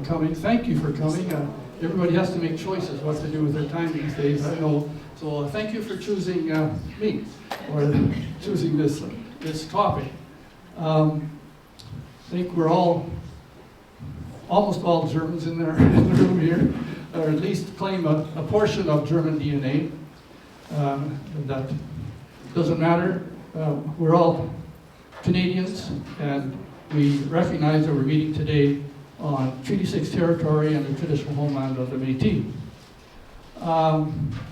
coming. Thank you for coming. Everybody has to make choices what to do with their time these days, I know. So thank you for choosing me, or choosing this topic. I think we're almost all Germans in the room here, or at least claim a portion of German DNA. That doesn't matter. We're all Canadians, and we recognize that we're meeting today on Treaty 6 territory and the traditional homeland of the Métis.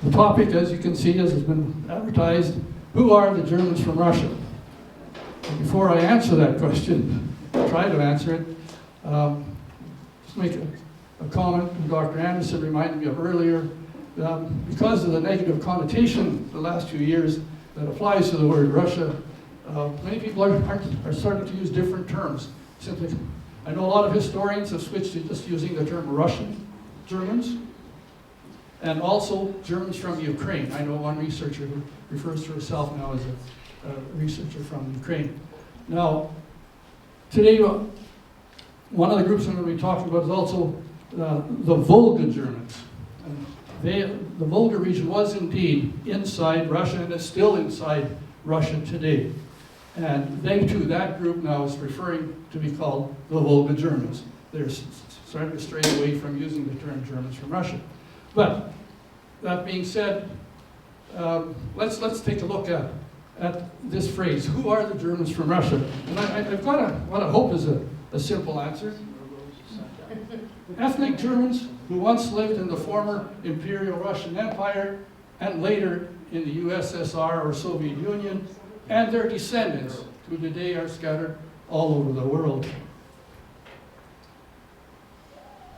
The topic, as you can see, as has been advertised, who are the Germans from Russia? And before I answer that question, try to answer it, just make a comment Dr. Anderson reminded me of earlier. Because of the negative connotation the last few years that applies to the word Russia, many people are starting to use different terms. Simply, I know a lot of historians have switched to just using the term Russian Germans, and also Germans from Ukraine. I know one researcher who refers to herself now as a researcher from Ukraine. Now, today, one of the groups I'm going to be talking about is also the Volga Germans. The Volga region was indeed inside Russia and is still inside Russia today. And they too, that group now is referring to be called the Volga Germans. They're starting to stray away from using the term Germans from Russia. But that being said, let's take a look at this phrase, who are the Germans from Russia? And I've got what I hope is a simple answer. Ethnic Germans who once lived in the former Imperial Russian Empire and later in the USSR or Soviet Union, and their descendants who today are scattered all over the world.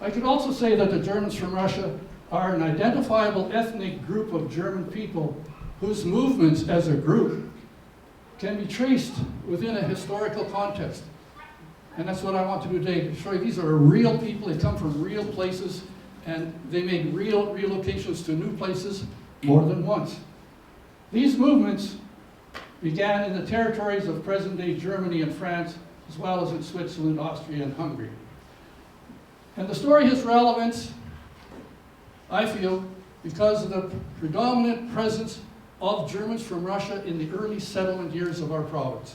I could also say that the Germans from Russia are an identifiable ethnic group of German people whose movements as a group can be traced within a historical context. And that's what I want to do today, to show you these are real people, they come from real places, and they make real relocations to new places more than once. These movements began in the territories of present-day Germany and France, as well as in Switzerland, Austria, and Hungary. And the story has relevance, I feel, because of the predominant presence of Germans from Russia in the early settlement years of our province.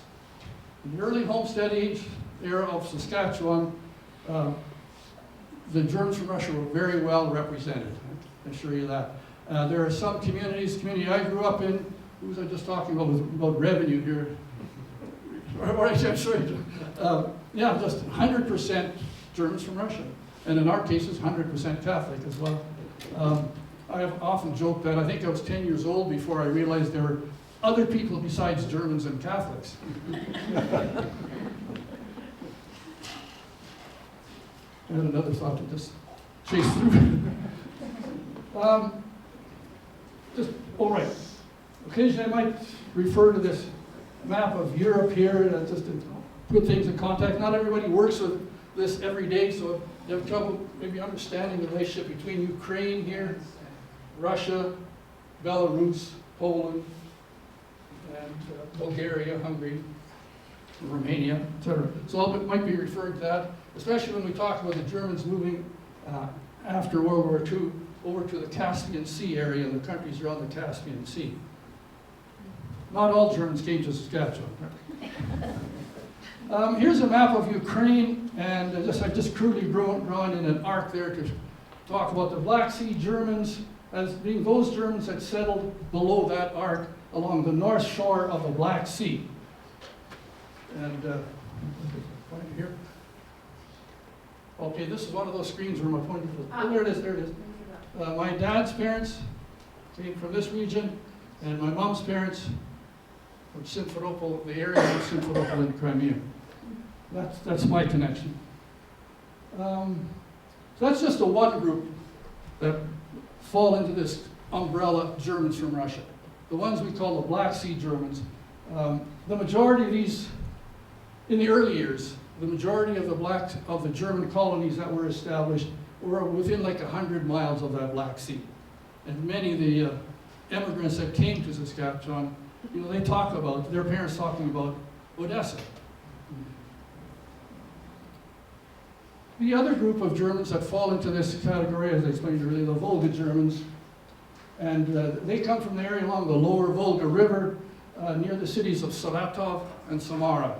In the early homestead age era of Saskatchewan, the Germans from Russia were very well represented. I can assure you that. There are some community I grew up in, who was I just talking about revenue here? Yeah, just 100% Germans from Russia. And in our cases, 100% Catholic as well. I have often joked that I think I was 10 years old before I realized there were other people besides Germans and Catholics. I had another thought to just chase through. All right. Occasionally I might refer to this map of Europe here, just to put things in context. Not everybody works with this every day, so you have trouble maybe understanding the relationship between Ukraine here, Russia, Belarus, Poland, and Bulgaria, Hungary, Romania, etc. So I might be referring to that, especially when we talk about the Germans moving after World War II over to the Caspian Sea area and the countries around the Caspian Sea. Not all Germans came to Saskatchewan. Here's a map of Ukraine, and I've just crudely drawn in an arc there to talk about the Black Sea Germans as being those Germans that settled below that arc along the north shore of the Black Sea. And here. Okay, this is one of those screens where my pointer is. Oh, there it is. My dad's parents came from this region, and my mom's parents from Simferopol, the area of Simferopol in Crimea. That's my connection. So that's just the one group that fall into this umbrella Germans from Russia. The ones we call the Black Sea Germans. The majority of these, in the early years, the majority of the German colonies that were established were within like 100 miles of that Black Sea. And many of the immigrants that came to Saskatchewan, they talk about, their parents talking about Odessa. The other group of Germans that fall into this category, as I explained earlier, the Volga Germans, and they come from the area along the lower Volga River near the cities of Saratov and Samara.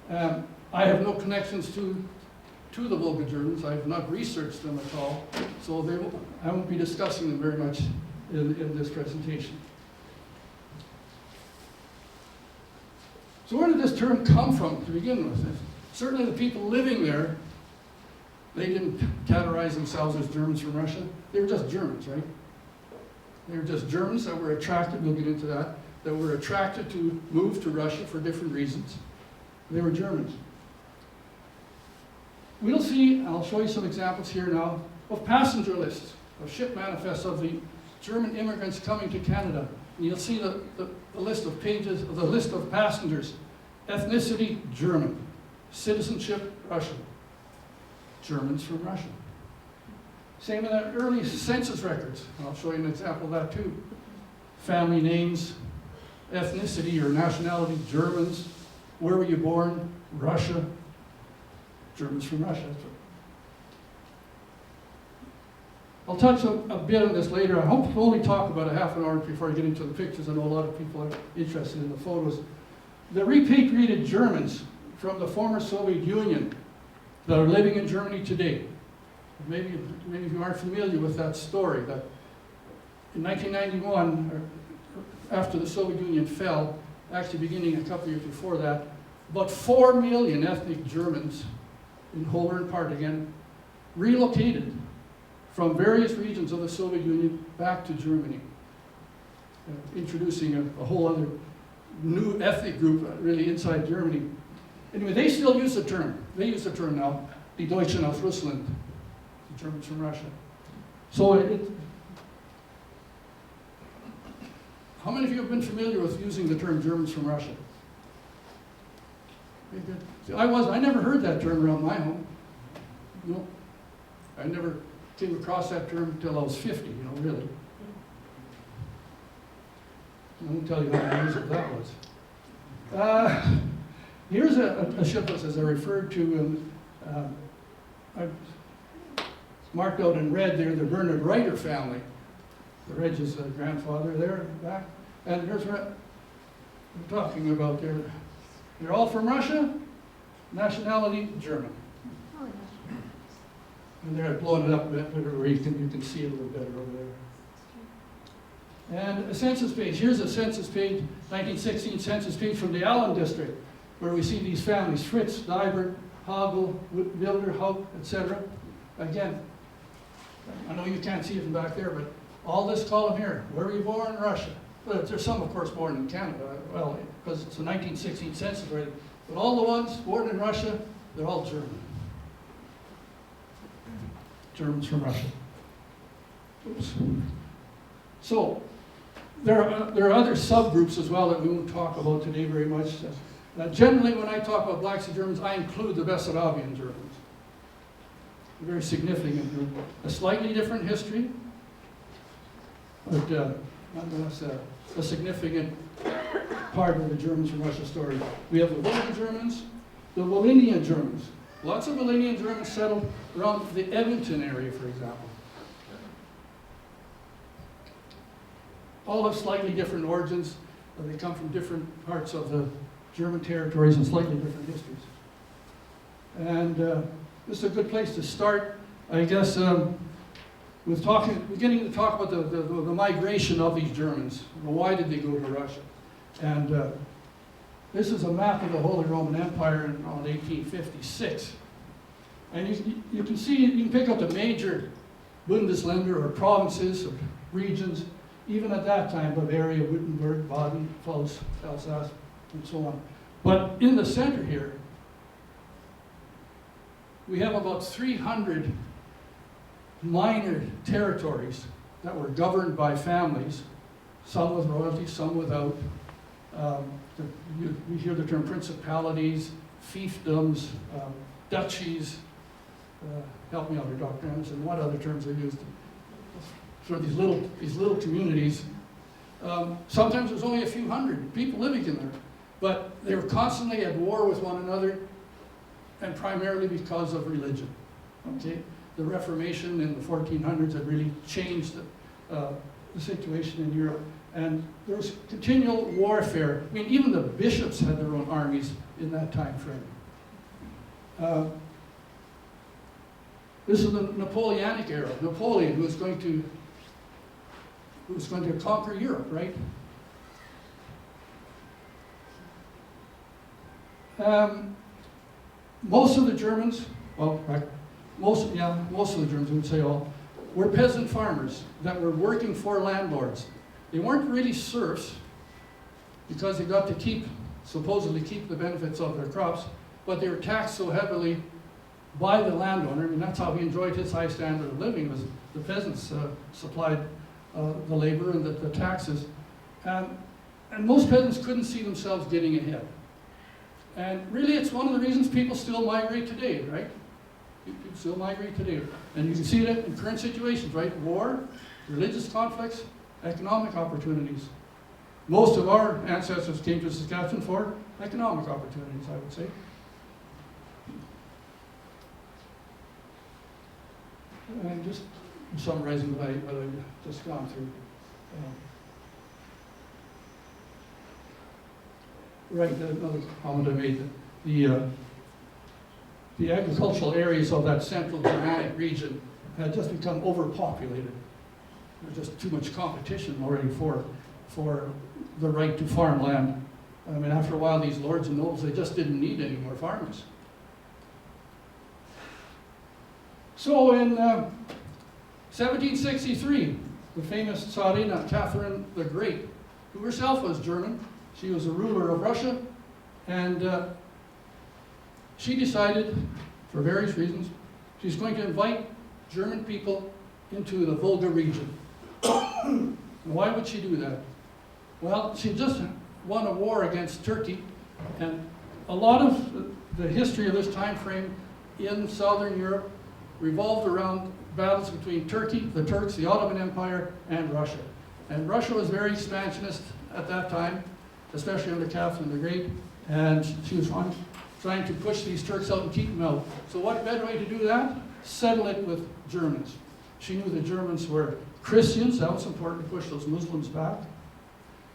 I have no connections to the Volga Germans. I have not researched them at all, so I won't be discussing them very much in this presentation. So where did this term come from to begin with? Certainly the people living there, they didn't categorize themselves as Germans from Russia. They were just Germans, right? They were just Germans that were attracted, we'll get into that were attracted to move to Russia for different reasons. They were Germans. We'll see, I'll show you some examples here now, of passenger lists, of ship manifests of the German immigrants coming to Canada. And you'll see the list of pages, the list of passengers. Ethnicity, German. Citizenship, Russian. Germans from Russia. Same in the early census records. I'll show you an example of that too. Family names, ethnicity or nationality, Germans. Where were you born? Russia. Germans from Russia. I'll touch a bit on this later. I hope to only talk about a half an hour before I get into the pictures. I know a lot of people are interested in the photos. The repatriated Germans from the former Soviet Union that are living in Germany today. Maybe many of you aren't familiar with that story, that in 1991, or after the Soviet Union fell, actually beginning a couple years before that, about 4 million ethnic Germans, in whole or in part again, relocated from various regions of the Soviet Union back to Germany, introducing a whole other new ethnic group really inside Germany. Anyway, they still use the term. They use the term now, die Deutschen aus Russland, the Germans from Russia. So how many of you have been familiar with using the term Germans from Russia? Very good. See, I never heard that term around my home. No, I never came across that term until I was 50, really. I won't tell you how many years that was. Here's a ship list, as I referred to. I've marked out in red there the Bernard Reiter family. The Reg's grandfather there back. And here's what I'm talking about there. They're all from Russia, nationality German. And there I've blown it up a bit where you can see it a little better over there. And a census page. Here's a census page, 1916 census page from the Allen district, where we see these families, Fritz, Dibert, Hagel, Wilder, Haupt, etc. Again, I know you can't see it from back there, but all this column here, where were you born? Russia. But there's some, of course, born in Canada, well, because it's a 1916 census already. But all the ones born in Russia, they're all German. Germans from Russia. Oops. So, there are other subgroups as well that we won't talk about today very much. Generally, when I talk about Black Sea Germans, I include the Bessarabian Germans. A very significant group. A slightly different history, but nonetheless a significant part of the Germans from Russia story. We have the Volga Germans, the Volhynian Germans. Lots of Volhynian Germans settled around the Edmonton area, for example. All have slightly different origins. They come from different parts of the German territories and slightly different histories. And this is a good place to start, I guess, with beginning to talk about the migration of these Germans. Why did they go to Russia? And this is a map of the Holy Roman Empire in around 1856. And you can see, you can pick up the major Bundesländer or provinces or regions, even at that time, Bavaria, Württemberg, Baden, Pfalz, Alsace, and so on. But in the center here, we have about 300 minor territories that were governed by families, some with royalty, some without. We hear the term principalities, fiefdoms, duchies. Help me out here, Dr. Anderson. What other terms are used for these little communities? Sometimes there's only a few hundred people living in there, but they were constantly at war with one another. and primarily because of religion. Okay? The Reformation in the 1400s had really changed the situation in Europe, and there was continual warfare. I mean, even the bishops had their own armies in that time frame. This is the Napoleonic era. Napoleon, who was going to conquer Europe, right? Most of the Germans, well, most of the Germans, I would say all, were peasant farmers that were working for landlords. They weren't really serfs because they got to supposedly keep the benefits of their crops, but they were taxed so heavily by the landowner. I mean, that's how he enjoyed his high standard of living, was the peasants supplied the labor and the taxes. And most peasants couldn't see themselves getting ahead. And really, it's one of the reasons people still migrate today, right? People still migrate today. And you can see that in current situations, right? War, religious conflicts, economic opportunities. Most of our ancestors came to Saskatchewan for economic opportunities, I would say. And just summarizing what I've just gone through. Right, another comment I made, the agricultural areas of that central Germanic region had just become overpopulated. There's just too much competition already for the right to farm land. I mean, after a while, these lords and nobles, they just didn't need any more farmers. So in 1763, the famous Tsarina, Catherine the Great, who herself was German, she was a ruler of Russia, and she decided, for various reasons, she's going to invite German people into the Volga region. Why would she do that? Well, she just won a war against Turkey, and a lot of the history of this time frame in Southern Europe revolved around battles between Turkey, the Turks, the Ottoman Empire, and Russia. And Russia was very expansionist at that time, especially under Catherine the Great, and she was trying to push these Turks out and keep them out. So what better way to do that? Settle it with Germans. She knew the Germans were Christians, that was important to push those Muslims back.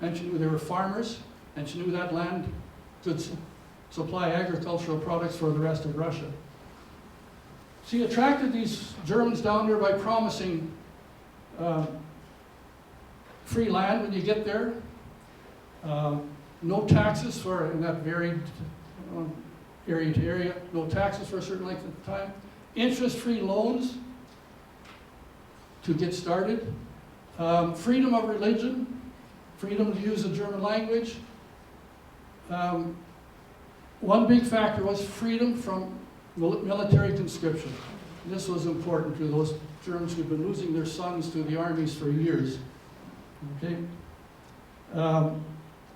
And she knew they were farmers, and she knew that land could supply agricultural products for the rest of Russia. She attracted these Germans down there by promising free land when you get there, no taxes for, in that varied area to area, no taxes for a certain length of time, interest-free loans to get started, freedom of religion, freedom to use the German language. One big factor was freedom from military conscription. This was important to those Germans who'd been losing their sons to the armies for years. Okay?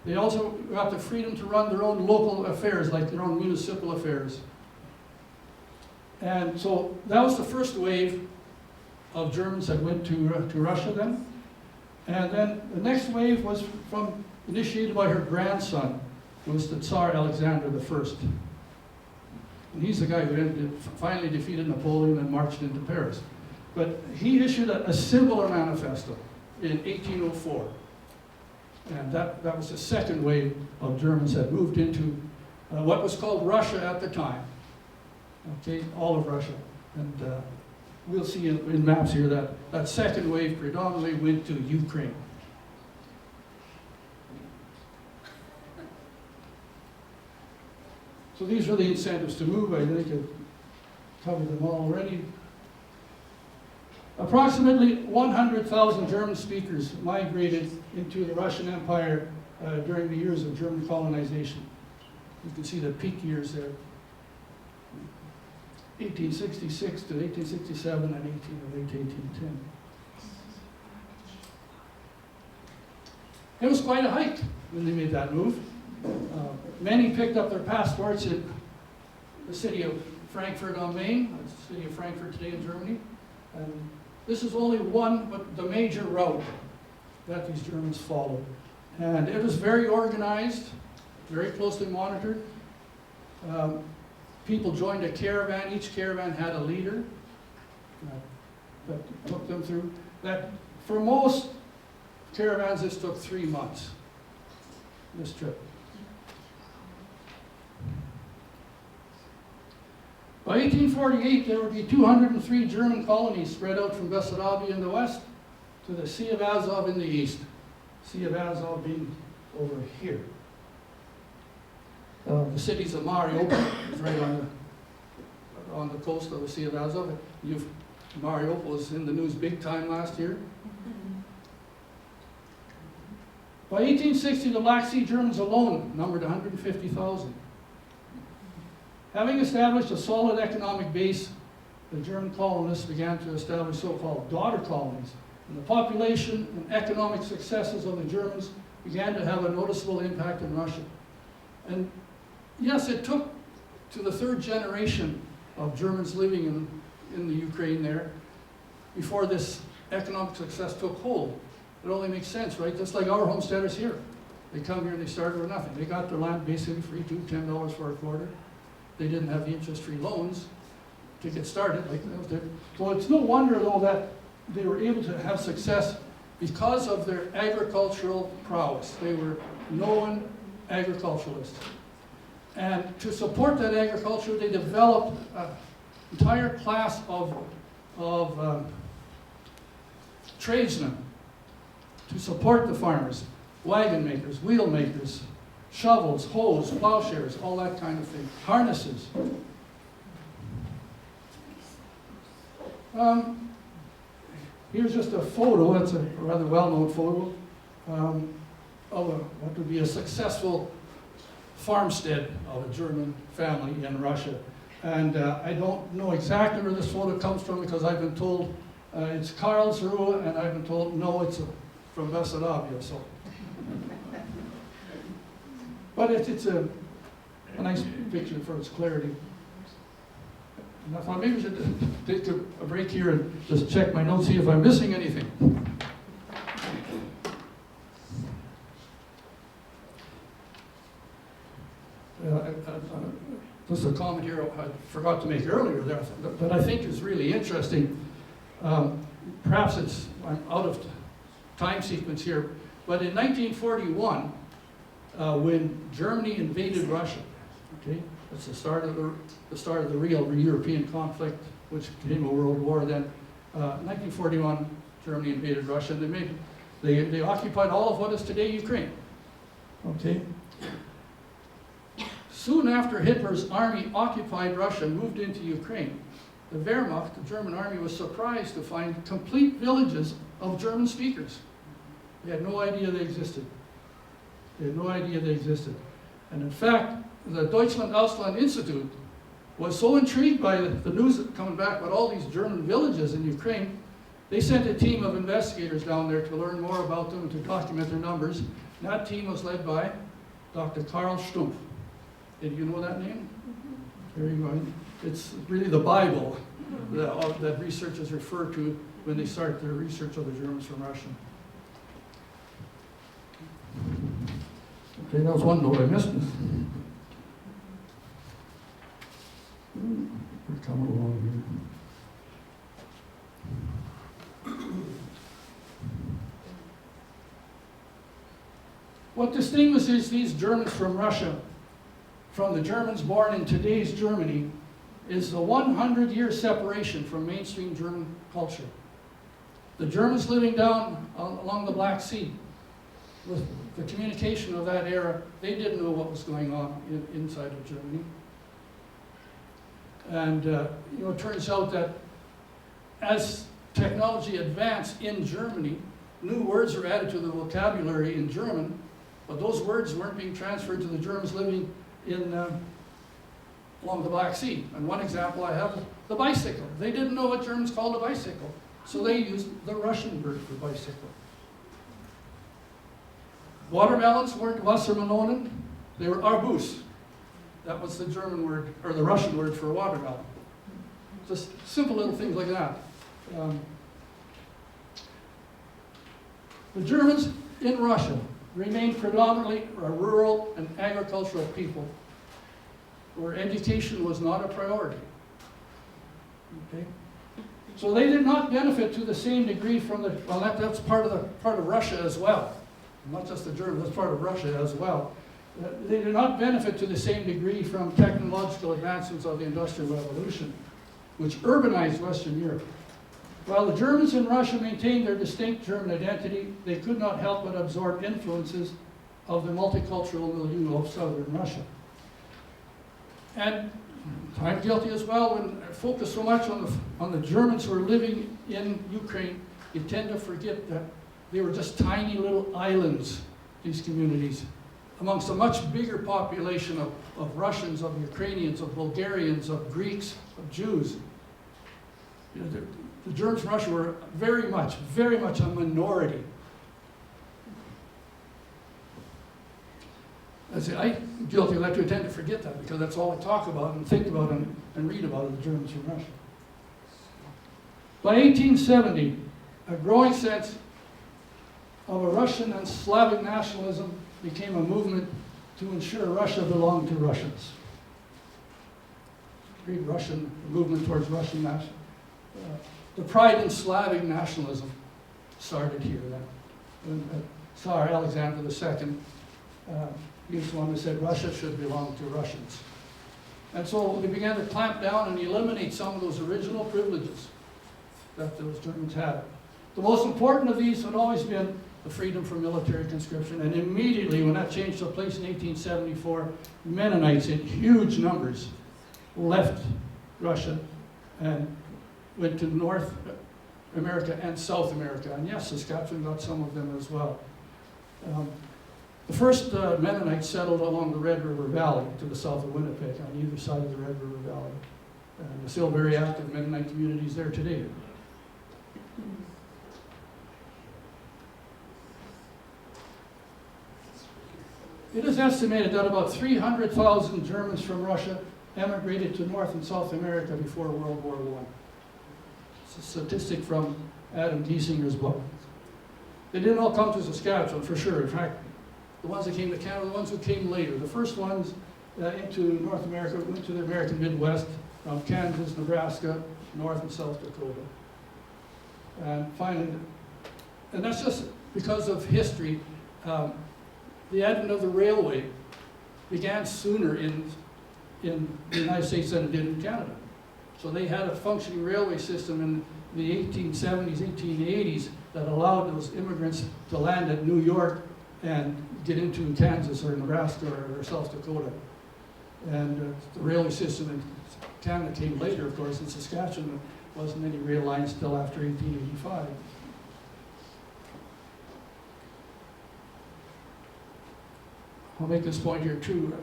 They also got the freedom to run their own local affairs, like their own municipal affairs. And so that was the first wave of Germans that went to Russia then. And then the next wave was initiated by her grandson, who was the Tsar Alexander I. And he's the guy who finally defeated Napoleon and marched into Paris. But he issued a similar manifesto in 1804. And that was the second wave of Germans that moved into what was called Russia at the time. Okay, all of Russia. And we'll see in maps here that second wave predominantly went to Ukraine. So these were the incentives to move. I think I've covered them all already. Approximately 100,000 German speakers migrated into the Russian Empire during the years of German colonization. You can see the peak years there. 1866 to 1867 and late 1810. It was quite a hike when they made that move. Many picked up their passports in the city of Frankfurt on Main, the city of Frankfurt today in Germany. And this is only one, but the major route that these Germans followed. And it was very organized, very closely monitored. People joined a caravan. Each caravan had a leader that took them through. That for most caravans, this took 3 months, this trip. By 1848, there would be 203 German colonies spread out from Bessarabia in the west to the Sea of Azov in the east. Sea of Azov being over here. The cities of Mariupol is right on the coast of the Sea of Azov. Mariupol was in the news big time last year. By 1860, the Black Sea Germans alone numbered 150,000. Having established a solid economic base, the German colonists began to establish so-called daughter colonies, and the population and economic successes of the Germans began to have a noticeable impact in Russia. And yes, it took to the third generation of Germans living in the Ukraine there before this economic success took hold. It only makes sense, right? Just like our homesteaders here. They come here and they started with nothing. They got their land basically free, $10 for a quarter. They didn't have the interest-free loans to get started. So it's no wonder, though, that they were able to have success because of their agricultural prowess. They were known agriculturalists. And to support that agriculture, they developed an entire class of tradesmen to support the farmers, wagon makers, wheel makers, shovels, hoes, plowshares, all that kind of thing, harnesses. Here's just a photo, that's a rather well-known photo, of what would be a successful farmstead of a German family in Russia. And I don't know exactly where this photo comes from because I've been told it's Karlsruhe, and I've been told no, it's from Bessarabia. So. But it's a nice picture for its clarity. And I thought maybe we should take a break here and just check my notes, see if I'm missing anything. Just a comment here I forgot to make earlier there that I think is really interesting. Perhaps I'm out of time sequence here, but in 1941, when Germany invaded Russia, okay, that's the start of the real European conflict, which became a world war. Then, 1941, Germany invaded Russia. They occupied all of what is today Ukraine. Okay. Soon after Hitler's army occupied Russia and moved into Ukraine, the Wehrmacht, the German army, was surprised to find complete villages of German speakers. They had no idea they existed. They had no idea they existed. And in fact, the Deutschland-Ausland Institute was so intrigued by the news coming back about all these German villages in Ukraine, they sent a team of investigators down there to learn more about them and to document their numbers. And that team was led by Dr. Karl Stumpf. Did you know that name? Very good. It's really the Bible that researchers refer to when they start their research of the Germans from Russia. Okay, that was one note I missed. We're coming along here. What distinguishes these Germans from Russia from the Germans born in today's Germany is the 100-year separation from mainstream German culture. The Germans living down along the Black Sea, with the communication of that era, they didn't know what was going on inside of Germany. And it turns out that as technology advanced in Germany, new words were added to the vocabulary in German, but those words weren't being transferred to the Germans living along the Black Sea. And one example I have, the bicycle. They didn't know what Germans called a bicycle, so they used the Russian word for bicycle. Watermelons weren't Wassermelonen, they were Arbus. That was the German word, or the Russian word for watermelon. Just simple little things like that. The Germans in Russia remained predominantly a rural and agricultural people. where education was not a priority. Okay? So they did not benefit to the same degree from the, well, that's part of Russia as well. Not just the Germans, that's part of Russia as well. They did not benefit to the same degree from technological advancements of the Industrial Revolution, which urbanized Western Europe. While the Germans in Russia maintained their distinct German identity, they could not help but absorb influences of the multicultural milieu of southern Russia. And I'm guilty as well. When I focus so much on the Germans who are living in Ukraine, you tend to forget that they were just tiny little islands, these communities, amongst a much bigger population of Russians, of Ukrainians, of Bulgarians, of Greeks, of Jews. You know, the Germans from Russia were very much a minority. I'm guilty of that too. I tend to forget that because that's all I talk about and think about and read about the Germans from Russia. By 1870, a growing sense of a Russian and Slavic nationalism became a movement to ensure Russia belonged to Russians. Read Russian, the movement towards Russian nationalism. The pride in Slavic nationalism started here then. When Tsar Alexander II, he was the one who said Russia should belong to Russians. And so they began to clamp down and eliminate some of those original privileges that those Germans had. The most important of these had always been the freedom from military conscription. And immediately, when that change took place in 1874, Mennonites in huge numbers left Russia and went to North America and South America. And yes, Saskatchewan got some of them as well. The first Mennonites settled along the Red River Valley to the south of Winnipeg, on either side of the Red River Valley. And there's still very active Mennonite communities there today. It is estimated that about 300,000 Germans from Russia emigrated to North and South America before World War I. It's a statistic from Adam Giesinger's book. They didn't all come to Saskatchewan, for sure. In fact, the ones that came to Canada, the ones who came later. The first ones into North America went to the American Midwest, from Kansas, Nebraska, North and South Dakota. And finally, and that's just because of history. The advent of the railway began sooner in the United States than it did in Canada. So they had a functioning railway system in the 1870s, 1880s that allowed those immigrants to land at New York and get into Kansas or Nebraska or South Dakota. And the railway system in Canada came later, of course. In Saskatchewan, there wasn't any rail lines till after 1885. I'll make this point here too.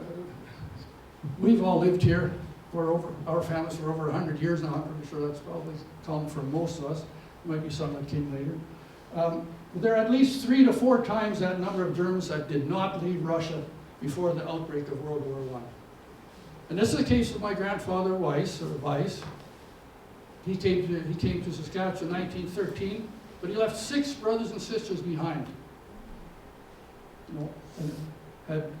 We've all lived here for our families for over 100 years now. I'm pretty sure that's probably common for most of us. There might be some that came later. There are at least 3 to 4 times that number of Germans that did not leave Russia before the outbreak of World War I. And this is the case of my grandfather Weiss, or Weiss. He came to Saskatchewan in 1913, but he left 6 brothers and sisters behind. You know, and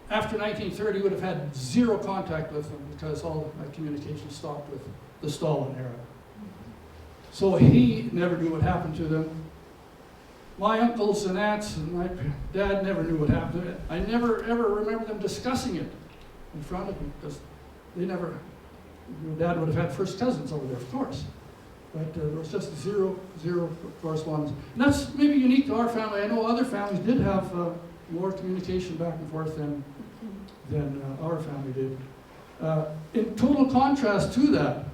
after 1930, would have had 0 contact with them because all that communication stopped with the Stalin era. So he never knew what happened to them. My uncles and aunts and my dad never knew what happened to it. I never ever remember them discussing it in front of me because they never, Dad would have had first cousins over there, of course. But there was just zero correspondence. And that's maybe unique to our family. I know other families did have more communication back and forth than our family did. In total contrast to that,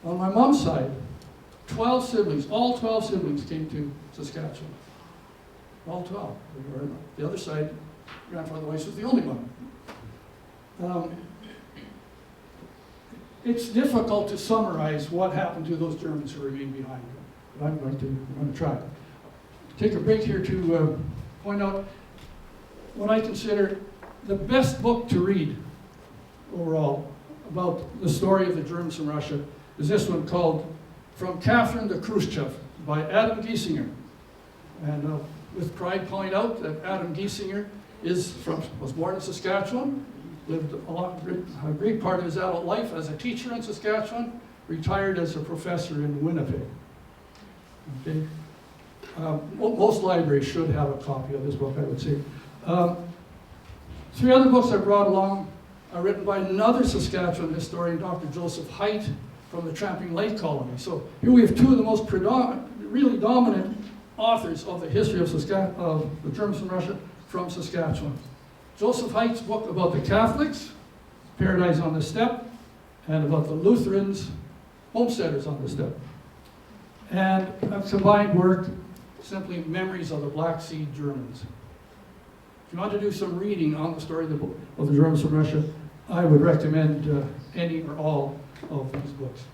on my mom's side, 12 siblings, all 12 siblings came to Saskatchewan. All 12. The other side, Grandfather Weiss was the only one. It's difficult to summarize what happened to those Germans who remained behind. But I'm going to try. Take a break here to point out what I consider the best book to read overall about the story of the Germans from Russia is this one called From Catherine to Khrushchev by Adam Giesinger. And with pride point out that Adam Giesinger was born in Saskatchewan. lived a great part of his adult life as a teacher in Saskatchewan, retired as a professor in Winnipeg. Okay. Most libraries should have a copy of this book, I would say. 3 other books I brought along are written by another Saskatchewan historian, Dr. Joseph Haidt, from the Tramping Lake Colony. So here we have 2 of the most really dominant authors of the history of the Germans from Russia from Saskatchewan. Joseph Haidt's book about the Catholics, Paradise on the Steppe, and about the Lutherans, Homesteaders on the Steppe. And a combined work, simply Memories of the Black Sea Germans. If you want to do some reading on the story of the Germans from Russia, I would recommend any or all of these books.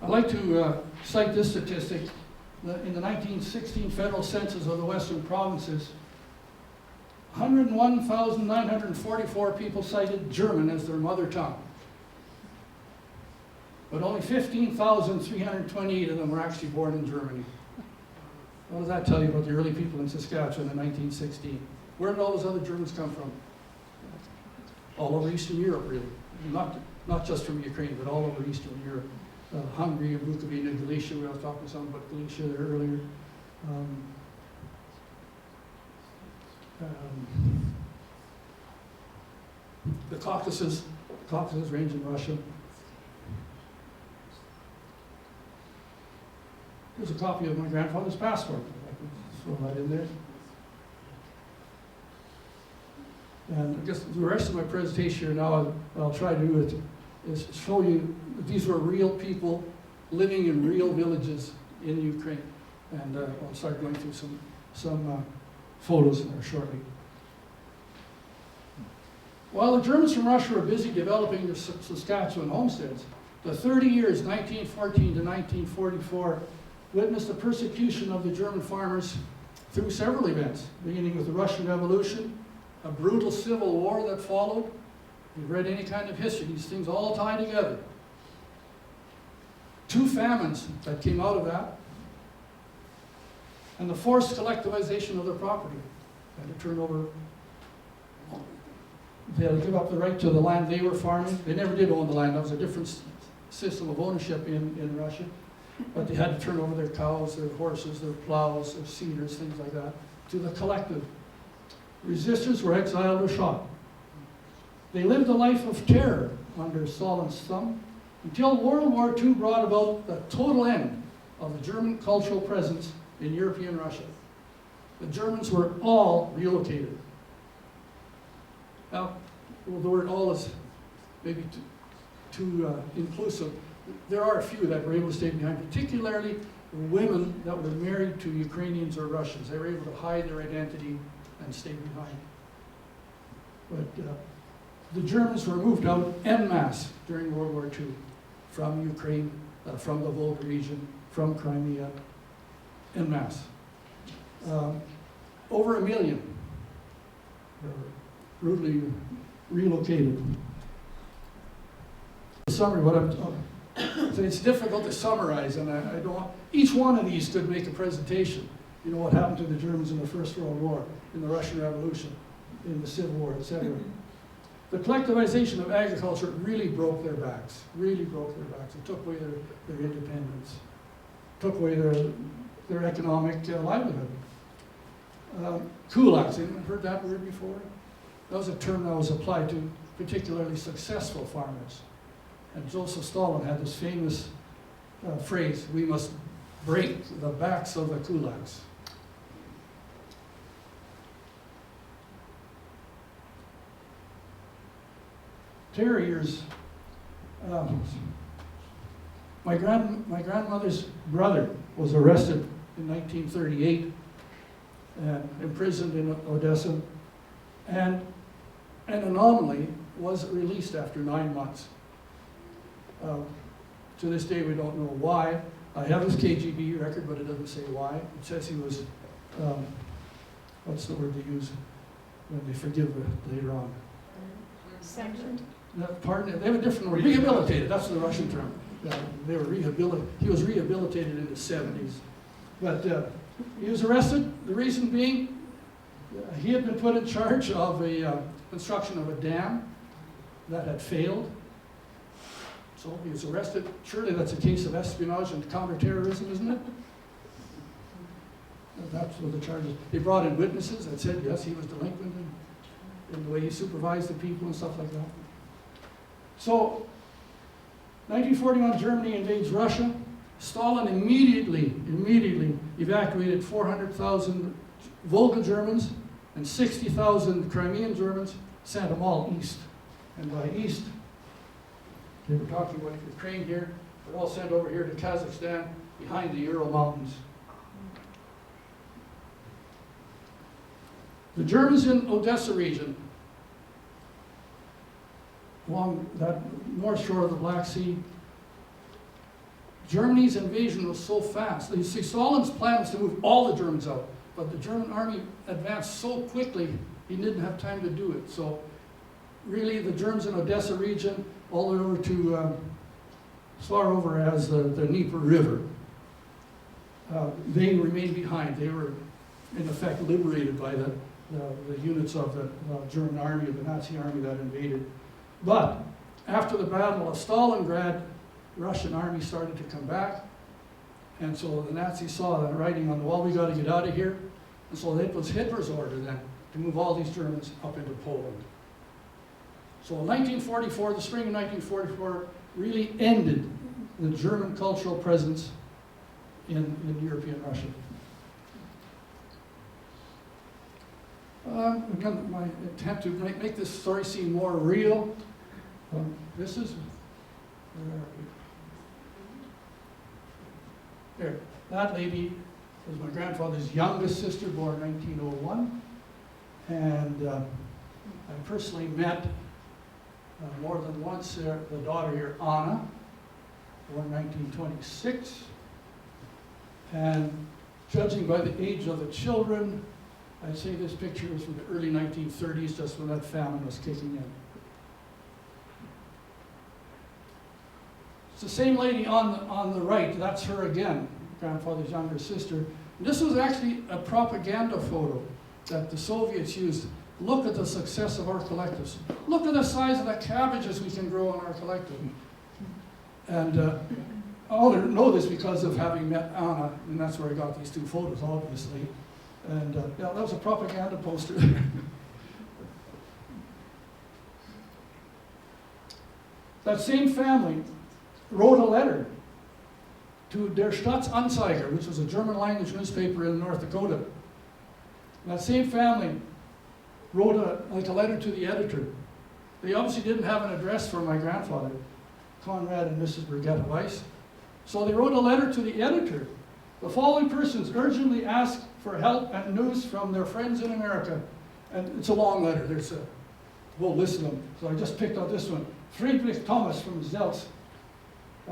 I'd like to cite this statistic. In the 1916 federal census of the Western provinces, 101,944 people cited German as their mother tongue. But only 15,328 of them were actually born in Germany. What does that tell you about the early people in Saskatchewan in 1916? Where did all those other Germans come from? All over Eastern Europe, really. Not just from Ukraine, but all over Eastern Europe. Hungary and Bukovina, Galicia. We were talking some about Galicia there earlier. The Caucasus range in Russia. Here's a copy of my grandfather's passport. I can throw that in there. And I guess the rest of my presentation here now, what I'll try to do is show you that these were real people living in real villages in Ukraine. And I'll start going through some photos in there shortly. While the Germans from Russia were busy developing their Saskatchewan homesteads, the 30 years, 1914 to 1944, witnessed the persecution of the German farmers through several events, beginning with the Russian Revolution, a brutal civil war that followed. If you've read any kind of history, these things all tie together. 2 famines that came out of that, and the forced collectivization of their property. They had to turn over, they had to give up the right to the land they were farming. They never did own the land. That was a different system of ownership in Russia. But they had to turn over their cows, their horses, their plows, their seeders, things like that, to the collective. Resistors were exiled or shot. They lived a life of terror under Stalin's thumb until World War II brought about the total end of the German cultural presence in European Russia. The Germans were all relocated. Now, well, the word all is maybe too inclusive. There are a few that were able to stay behind, particularly women that were married to Ukrainians or Russians. They were able to hide their identity and stay behind. But the Germans were moved out en masse during World War II from Ukraine, from the Volga region, from Crimea, en masse. Over 1 million were brutally relocated. Summary, what I'm so it's difficult to summarize, and I don't. Each one of these could make a presentation. You know what happened to the Germans in the First World War, in the Russian Revolution, in the Civil War, etc. The collectivization of agriculture really broke their backs. Really broke their backs. It took away their independence, took away their economic livelihood. Kulaks, anyone heard that word before? That was a term that was applied to particularly successful farmers. And Joseph Stalin had this famous phrase, "We must break the backs of the kulaks." Terror years. My grandmother's brother was arrested in 1938 and imprisoned in Odessa, and an anomaly was released after 9 months. To this day, we don't know why. I have his KGB record, but it doesn't say why. It says he was, what's the word they use when they forgive later on? Sanctioned. Pardon, they have a different word. Rehabilitated, that's the Russian term. they were he was rehabilitated in the 70s. But he was arrested, the reason being, he had been put in charge of a construction of a dam that had failed. So he was arrested. Surely that's a case of espionage and counterterrorism, isn't it? That's what the charges. They brought in witnesses that said, yes, he was delinquent in the way he supervised the people and stuff like that. So, 1941, Germany invades Russia. Stalin immediately evacuated 400,000 Volga Germans and 60,000 Crimean Germans, sent them all east. And by east, they were talking about Ukraine here, they're all sent over here to Kazakhstan, behind the Ural Mountains. The Germans in Odessa region, along that north shore of the Black Sea, Germany's invasion was so fast. You see, Stalin's plan was to move all the Germans out, but the German army advanced so quickly, he didn't have time to do it. So really, the Germans in Odessa region, all the way over to as far over as the Dnieper River, they remained behind. They were, in effect, liberated by the units of the German army, of the Nazi army that invaded. But after the Battle of Stalingrad, the Russian army started to come back, and so the Nazis saw the writing on the wall, we got to get out of here. And so it was Hitler's order then to move all these Germans up into Poland. So in 1944, the spring of 1944, really ended the German cultural presence in European Russia. Again, my attempt to make this story seem more real. This is, there, that lady was my grandfather's youngest sister, born 1901. And I personally met more than once the daughter here, Anna, born 1926. And judging by the age of the children, I'd say this picture is from the early 1930s, just when that famine was kicking in. It's the same lady on the right, that's her again, grandfather's younger sister. And this was actually a propaganda photo that the Soviets used. Look at the success of our collectives. Look at the size of the cabbages we can grow in our collective. And I only know this because of having met Anna, and that's where I got these two photos, obviously. And yeah, that was a propaganda poster. That same family wrote a letter to Der Staatsanzeiger, which was a German language newspaper in North Dakota. That same family wrote a letter to the editor. They obviously didn't have an address for my grandfather, Conrad and Mrs. Merv Weiss. So they wrote a letter to the editor. The following persons urgently ask for help and news from their friends in America. And it's a long letter. There's a whole list of them. So I just picked out this one. Friedrich Thomas from Zelz,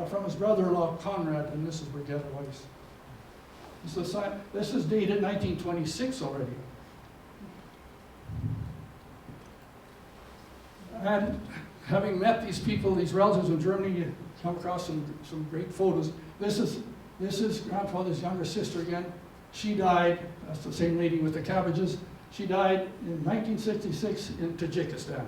from his brother-in-law Conrad and Mrs. Merv Weiss. This is dated 1926 already. And having met these people, these relatives in Germany, you come across some great photos. This is grandfather's younger sister again. She died, that's the same lady with the cabbages. She died in 1966 in Tajikistan.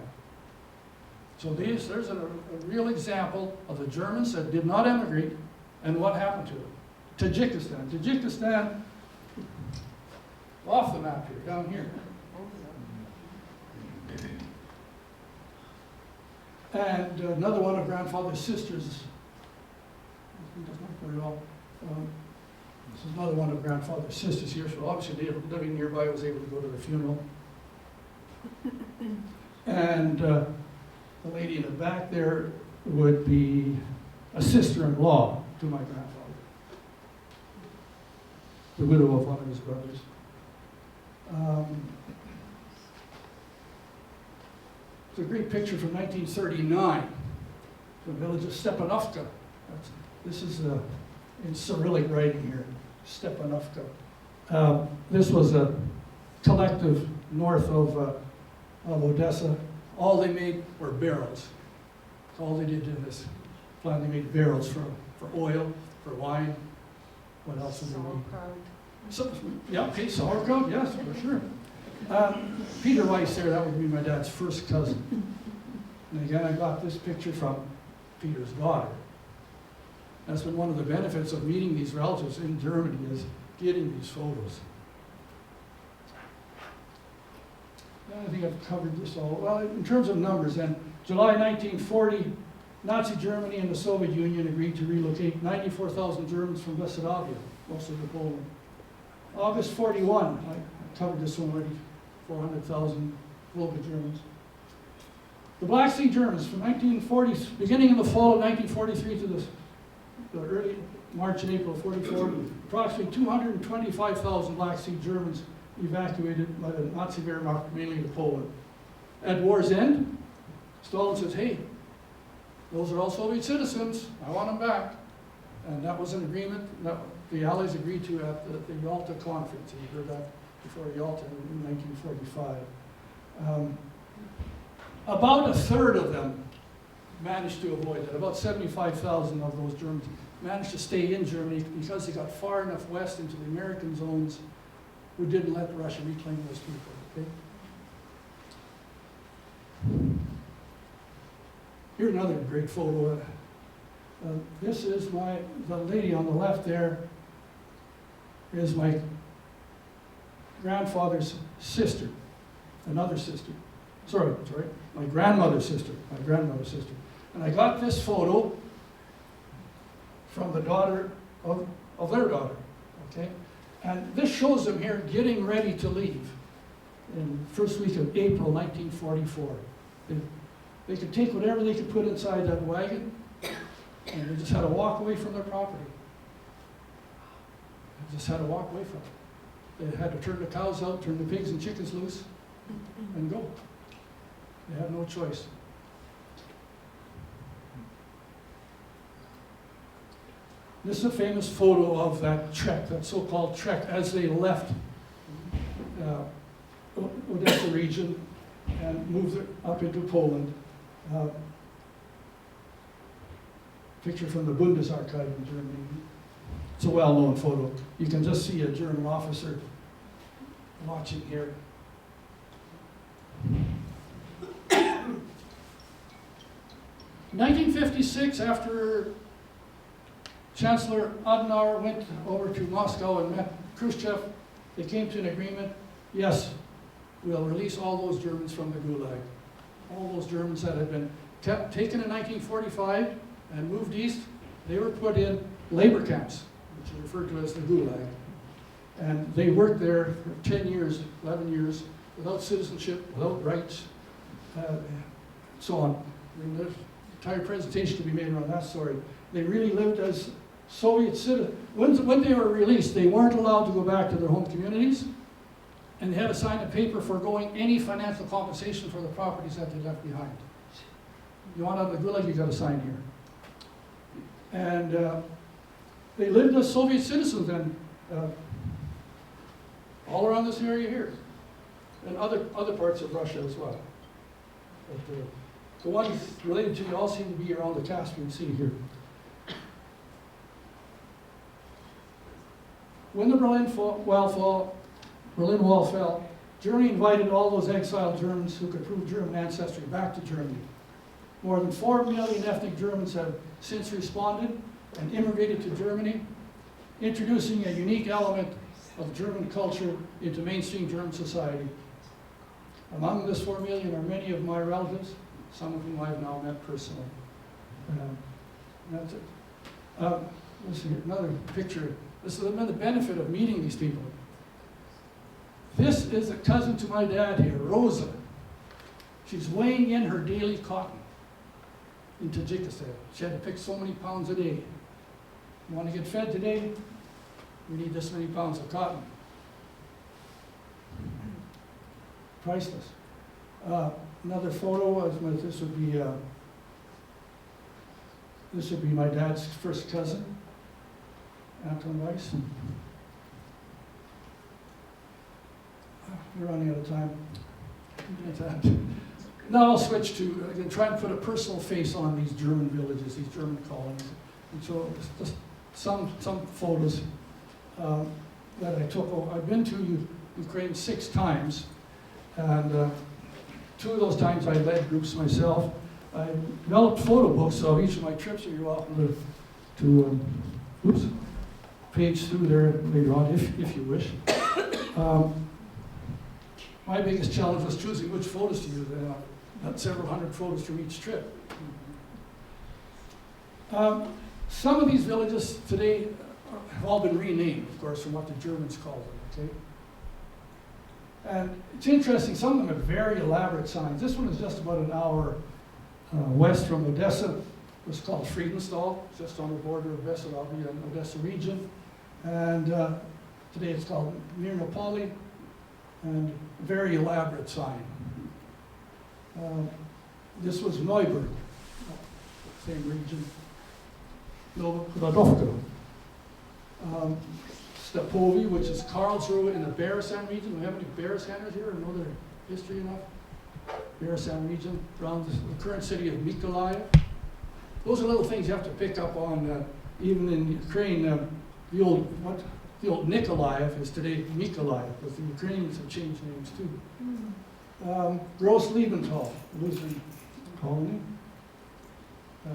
So there's a real example of the Germans that did not emigrate and what happened to them. Tajikistan, off the map here, down here. And another one of grandfather's sisters, doesn't look very well. This is another one of grandfather's sisters here, so obviously living nearby, was able to go to the funeral. And the lady in the back there would be a sister-in-law to my grandfather, the widow of one of his brothers. It's a great picture from 1939, the village of Stepanovka. This is in Cyrillic writing here, Stepanovka. This was a collective north of Odessa. All they made were barrels. That's all they did in this. plant. They made barrels for oil, for wine. What else did they make? Sauerkraut. So, yeah, okay, sauerkraut, yes, for sure. Peter Weiss there, that would be my dad's first cousin. And again, I got this picture from Peter's daughter. That's been one of the benefits of meeting these relatives in Germany, is getting these photos. I think I've covered this all. Well, in terms of numbers then, July 1940, Nazi Germany and the Soviet Union agreed to relocate 94,000 Germans from Westphalia, mostly to Poland. August 41, I covered this one already, 400,000 Volga Germans. The Black Sea Germans from 1940, beginning in the fall of 1943 to the early March and April of 44, approximately 225,000 Black Sea Germans evacuated by the Nazi Wehrmacht, mainly to Poland. At war's end, Stalin says, hey, those are all Soviet citizens, I want them back. And that was an agreement that the Allies agreed to at the Yalta Conference. You heard that before Yalta in 1945. About a third of them managed to avoid that. About 75,000 of those Germans managed to stay in Germany because they got far enough west into the American zones who didn't let Russia reclaim those people. Okay? Here's another great photo. This is the lady on the left there is my grandfather's sister, another sister. Sorry, my grandmother's sister, And I got this photo from the daughter of their daughter, okay? And this shows them here getting ready to leave in the first week of April 1944. They could take whatever they could put inside that wagon, and they just had to walk away from their property. They just had to walk away from it. They had to turn the cows out, turn the pigs and chickens loose, and go. They had no choice. This is a famous photo of that trek, that so-called trek, as they left Odessa region and moved up into Poland. Picture from the Bundesarchiv in Germany. It's a well-known photo. You can just see a German officer watching here. In 1956, after Chancellor Adenauer went over to Moscow and met Khrushchev, they came to an agreement. Yes, we'll release all those Germans from the Gulag. All those Germans that had been taken in 1945 and moved east, they were put in labor camps, which is referred to as the Gulag. And they worked there for 10 years, 11 years, without citizenship, without rights, so on. I mean, there's an entire presentation to be made around that story. They really lived as Soviet citizens. When they were released, they weren't allowed to go back to their home communities, and they had to sign a paper foregoing any financial compensation for the properties that they left behind. You want out of the Gulag, you got to sign here. And they lived as Soviet citizens, and all around this area here, and other parts of Russia as well. But, the ones related to me all seem to be around the Caspian Sea here. When the Berlin Wall fell, Germany invited all those exiled Germans who could prove German ancestry back to Germany. More than 4 million ethnic Germans have since responded and immigrated to Germany, introducing a unique element of German culture into mainstream German society. Among this 4 million are many of my relatives, some of whom I've now met personally. That's it. Let's see, another picture. This has been the benefit of meeting these people. This is a cousin to my dad here, Rosa. She's weighing in her daily cotton in Tajikistan. She had to pick so many pounds a day. You want to get fed today? We need this many pounds of cotton. Priceless. Another photo. This would be my dad's first cousin, Anton Weiss. We're running out of time. Now I'll switch to, again, try and put a personal face on these German villages, these German colonies. And so just some photos that I took. I've been to Ukraine 6 times, and 2 of those times I led groups myself. I developed photo books of each of my trips, so you're welcome to page through there later on if you wish. My biggest challenge was choosing which photos to use. Got several hundred photos from each trip. Some of these villages today have all been renamed, of course, from what the Germans called them, okay? And it's interesting, some of them have very elaborate signs. This one is just about an hour west from Odessa. It's called Friedenstall, just on the border of Bessarabia and Odessa region. And today it's called Mirnopoli, and very elaborate sign. This was Neuburg, same region. Novogradovka. Stepovi, which is Karlsruhe in the Beresan region. We have any Beresaners here, or know their history enough? Beresan region, around the current city of Mykolaiv. Those are little things you have to pick up on, even in Ukraine. The old Nikolaev is today Mykolaiv, because the Ukrainians have changed names too. Gross Liebenthal, Lutheran colony.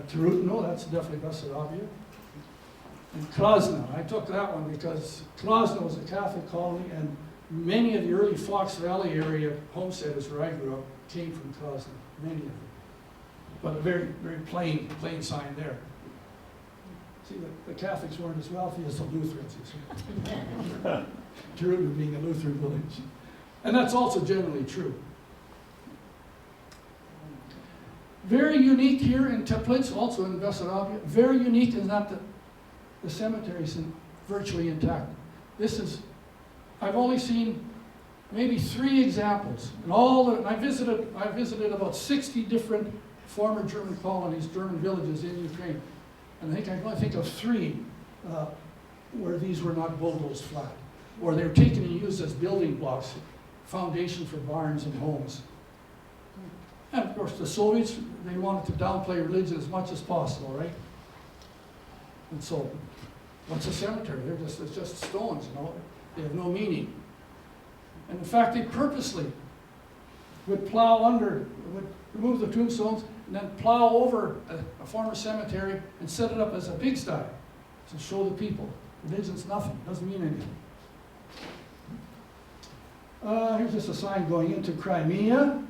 Tarutino, that's definitely Bessarabia. And Krasna, I took that one because Krasna was a Catholic colony, and many of the early Fox Valley area homesteaders where I grew up came from Krasna, many of them. But a very, very plain sign there. See, the Catholics weren't as wealthy as the Lutherans, you see. Tarutino being a Lutheran village. And that's also generally true. Very unique here in Teplitz, also in Bessarabia. Very unique is that the cemetery is virtually intact. This is, I've only seen maybe 3 examples. And I visited about 60 different former German colonies, German villages in Ukraine. And I can only think of 3 where these were not bulldozed flat, or they were taken and used as building blocks, foundation for barns and homes. And of course, the Soviets, they wanted to downplay religion as much as possible, right? And so, what's a cemetery? It's just stones, you know? They have no meaning. And in fact, they purposely would plow under, would remove the tombstones, and then plow over a former cemetery and set it up as a pigsty to show the people. Religion's nothing, doesn't mean anything. Here's just a sign going into Crimea.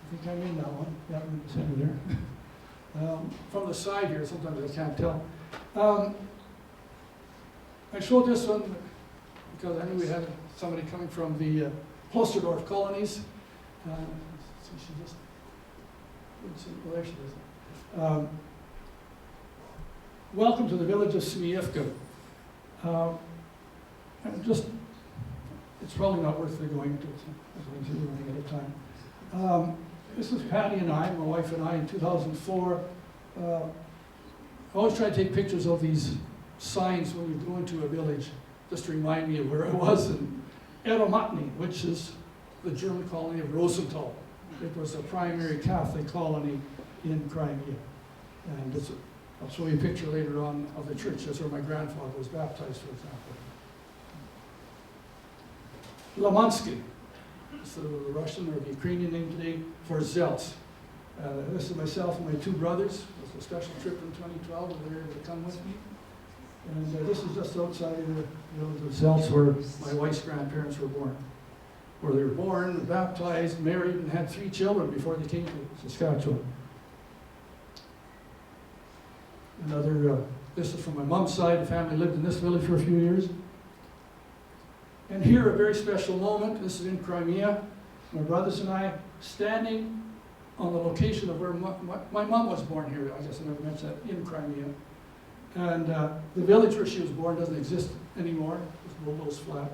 I think I'm in that one. Yeah, I'm in the center there. From the side here, sometimes I can't tell. I showed this one because I knew we had somebody coming from the Holsterdorf colonies. So she just, well, there she is. Welcome to the village of Smievka. It's probably not worth going into, as we're running out of time. This is Patty and I, my wife and I, in 2004. I always try to take pictures of these signs when you go into a village, just to remind me of where I was in Eromatny, which is the German colony of Rosenthal. It was a primary Catholic colony in Crimea. And I'll show you a picture later on of the church. That's where my grandfather was baptized, for example. Lamansky. It's the Russian or the Ukrainian name today for Zelts. This is myself and my 2 brothers. It was a special trip in 2012 where they were able to come with me. And this is just outside of the Zelts where my wife's grandparents were born. Where they were born, baptized, married, and had 3 children before they came to Saskatchewan. This is from my mom's side. The family lived in this village for a few years. And here, a very special moment. This is in Crimea. My brothers and I standing on the location of where my mom was born here. I guess I never mentioned that, in Crimea. And the village where she was born doesn't exist anymore. It's bulldozed flat.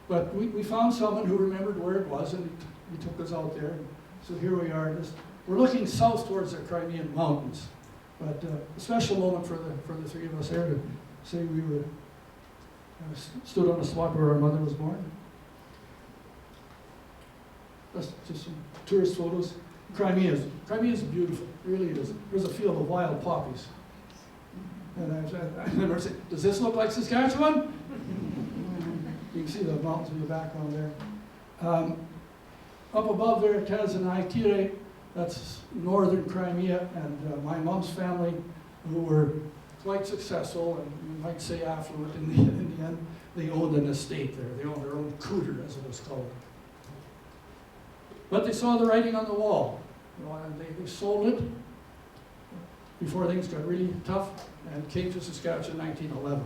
But we found someone who remembered where it was, and he took us out there. So here we are. We're looking south towards the Crimean mountains. But a special moment for the 3 of us there to say we were stood on the spot where our mother was born. That's just some tourist photos. Crimea is beautiful, it really is. There's a field of wild poppies. And I remember saying, does this look like Saskatchewan? You can see the mountains in the background there. Up above there, Descendants, that's northern Crimea, and my mom's family, who were quite successful, and you might say affluent in the end, they owned an estate there. They owned their own cooter, as it was called. But they saw the writing on the wall. You know, and they sold it before things got really tough, and came to Saskatchewan in 1911.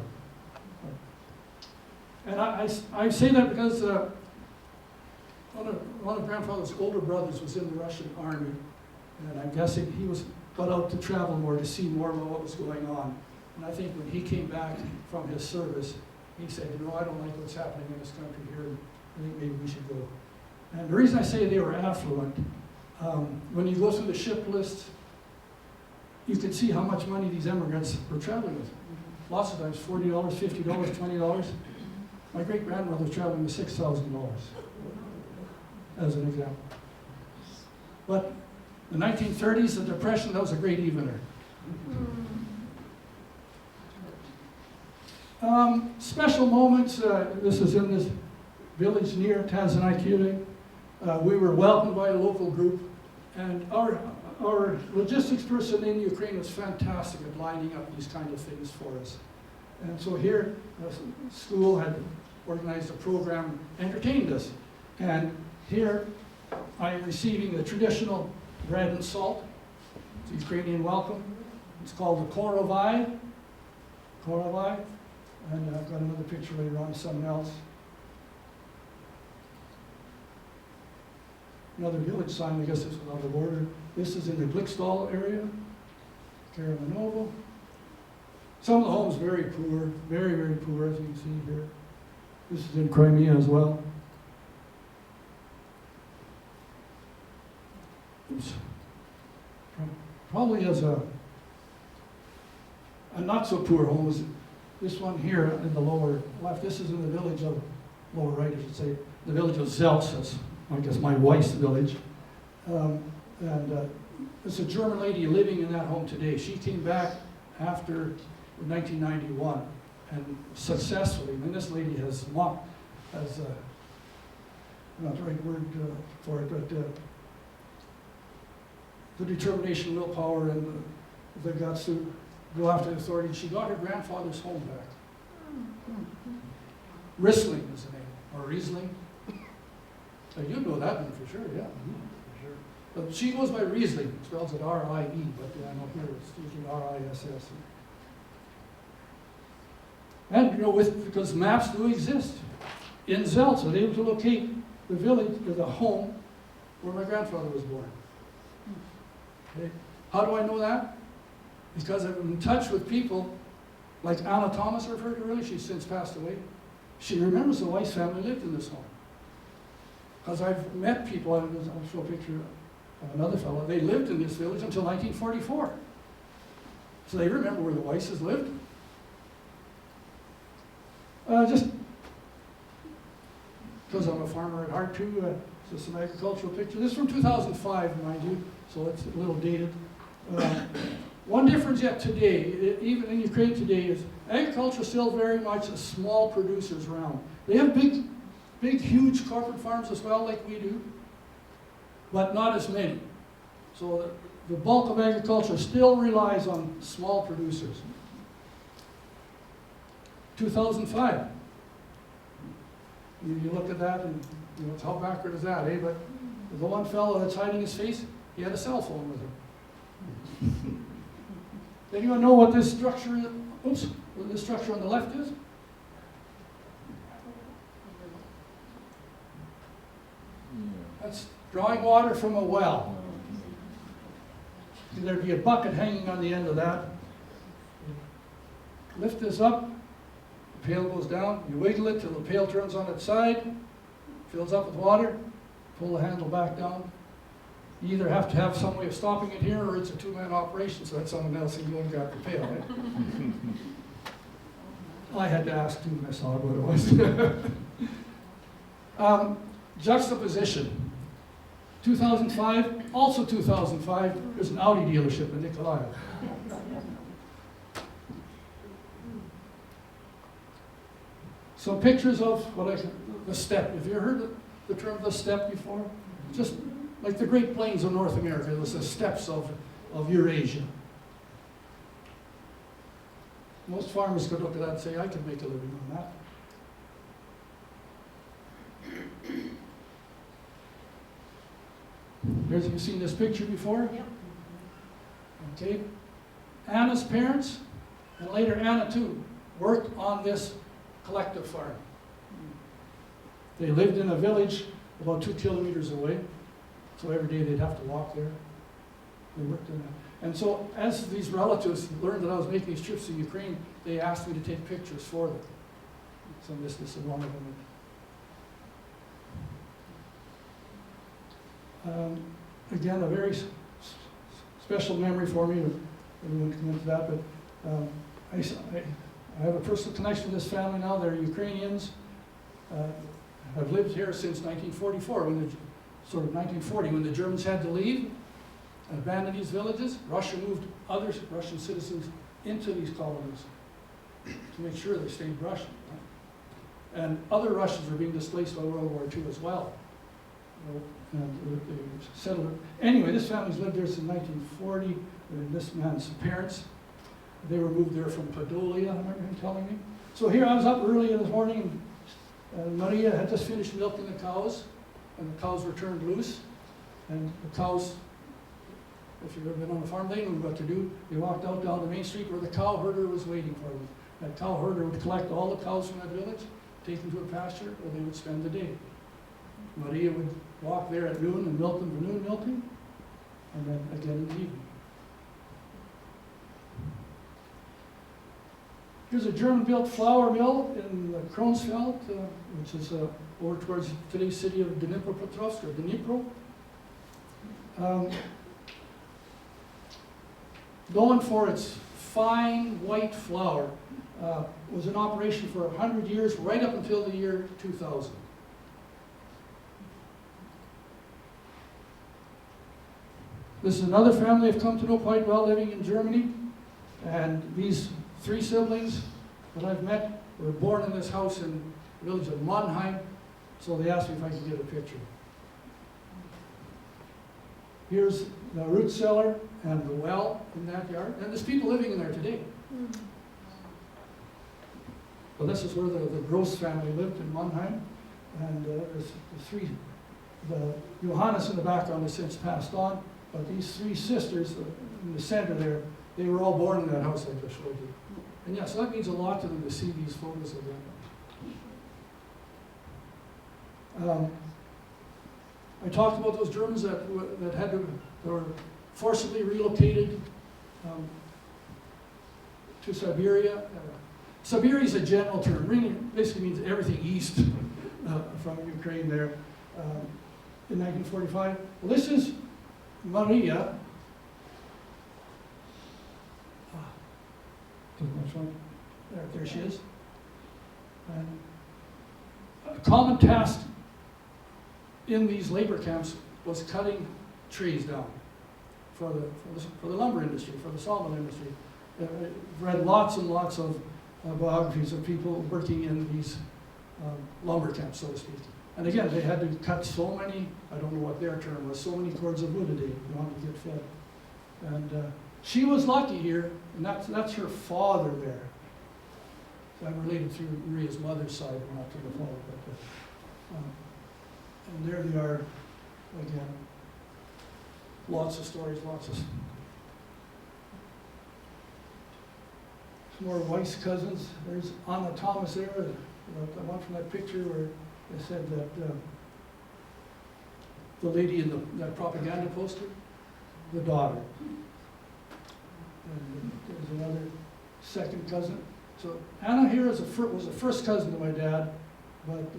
And I say that because one of grandfather's older brothers was in the Russian army, and I'm guessing he was got out to travel more, to see more about what was going on. And I think when he came back from his service, he said, you know, I don't like what's happening in this country here, and I think maybe we should go. And the reason I say they were affluent, when you go through the ship list, you can see how much money these immigrants were traveling with. Lots of times $40, $50, $20. My great-grandmother was traveling with $6,000, as an example. But the 1930s, the Depression, that was a great evener. Special moments, this is in this village near Descendants. We were welcomed by a local group, and our logistics person in Ukraine was fantastic at lining up these kind of things for us. And so here, the school had organized a program, entertained us. And here, I am receiving the traditional bread and salt. It's a Ukrainian welcome. It's called the korovai. Korovai. And I've got another picture later on of something else. Another village sign, I guess this is on the border. This is in the Glickstal area, Karamanovo. Some of the homes very poor, very, very poor, as you can see here. This is in Crimea as well. Oops. Probably as a not so poor home is this one here in the lower left. This is in the village of, lower right I should say, the village of Zelts. That's, I guess, my wife's village. It's a German lady living in that home today. She came back after 1991 and successfully, and this lady has not the right word for it, but the determination, willpower, and the guts to go after the authorities. She got her grandfather's home back. Riesling is the name, or Riesling. You know that one for sure, yeah. For sure. But she goes by Riesling, spells it R-I-E, but I know here it's usually R-I-S-S. And you know, because maps do exist. In Zelts, I was able to locate the village, or the home, where my grandfather was born. Okay. How do I know that? Because I'm in touch with people like Anna Thomas, I've heard her earlier, she's since passed away. She remembers the Weiss family lived in this home. Because I've met people, I'll show a picture of another fellow, they lived in this village until 1944. So they remember where the Weisses lived. Just because I'm a farmer at heart too, so some agricultural picture. This is from 2005, mind you, so it's a little dated. One difference yet today, even in Ukraine today, is agriculture is still very much a small producers around. They have big, huge corporate farms as well, like we do, but not as many. So the bulk of agriculture still relies on small producers. 2005. You look at that and you know, how backward is that, eh? But the one fellow that's hiding his face, he had a cell phone with him. Anyone know what this structure is? Oops, what this structure on the left is? That's drawing water from a well. There'd be a bucket hanging on the end of that. Lift this up, the pail goes down, you wiggle it till the pail turns on its side, fills up with water, pull the handle back down. You either have to have some way of stopping it here, or it's a two-man operation, so that's someone else and you won't grab the pail, right? I had to ask too when I saw what it was. Juxtaposition. 2005, also 2005, there's an Audi dealership in Nikolai. Some pictures of the steppe. Have you heard the term the steppe before? Just like the Great Plains of North America, it was the steppes of Eurasia. Most farmers could look at that and say, I could make a living on that. Have you seen this picture before? Yep. Okay. Anna's parents, and later Anna too, worked on this collective farm. They lived in a village about 2 kilometers away, so every day they'd have to walk there. They worked in that. And so as these relatives learned that I was making these trips to Ukraine, they asked me to take pictures for them. So this is one of them. Again, a very special memory for me. We won't come into that, but I have a personal connection to this family now. They're Ukrainians. I've lived here since 1944, sort of 1940, when the Germans had to leave and abandon these villages. Russia moved other Russian citizens into these colonies to make sure they stayed Russian. Right? And other Russians were being displaced by World War II as well. And they settled. Anyway, this family's lived there since 1940. And this man's parents, they were moved there from Podolia, I remember him telling me. So here I was up early in the morning, and Maria had just finished milking the cows, and the cows were turned loose. And the cows, if you've ever been on a farm, they knew what to do. They walked out down the main street where the cow herder was waiting for them. That cow herder would collect all the cows from that village, take them to a pasture, where they would spend the day. Maria would walk there at noon and milk them for noon milking, and then again in the evening. Here's a German-built flour mill in Kronsfeld, which is over towards today's city of Dnipropetrovsk, or Dnipro. Known for its fine white flour, was in operation for 100 years, right up until the year 2000. This is another family I've come to know quite well living in Germany. And these 3 siblings that I've met were born in this house in the village of Mannheim, so they asked me if I could get a picture. Here's the root cellar and the well in that yard, and there's people living in there today. Well, this is where the Gross family lived in Mannheim, and there's the Johannes in the background has since passed on, but these 3 sisters in the center there, they were all born in that house I just showed you. And yeah, so that means a lot to them to see these photos of them. I talked about those Germans that were forcibly relocated to Siberia. Siberia is a general term, really basically means everything east from Ukraine there in 1945. Well, this is Maria. There she is. And a common task in these labor camps was cutting trees down for the lumber industry, for the sawmill industry. I've read lots and lots of biographies of people working in these lumber camps, so to speak. And again, they had to cut so many, I don't know what their term was, so many cords of wood a day in order to get fed. And she was lucky here, and that's her father there. So I'm related through Maria's mother's side, not to the father. But, and there they are, again. Lots of stories, lots of... Some more Weiss cousins. There's Anna Thomas there, the one from that picture where they said that the lady in that propaganda poster, the daughter. And there's another second cousin. So Anna here was a first cousin to my dad, but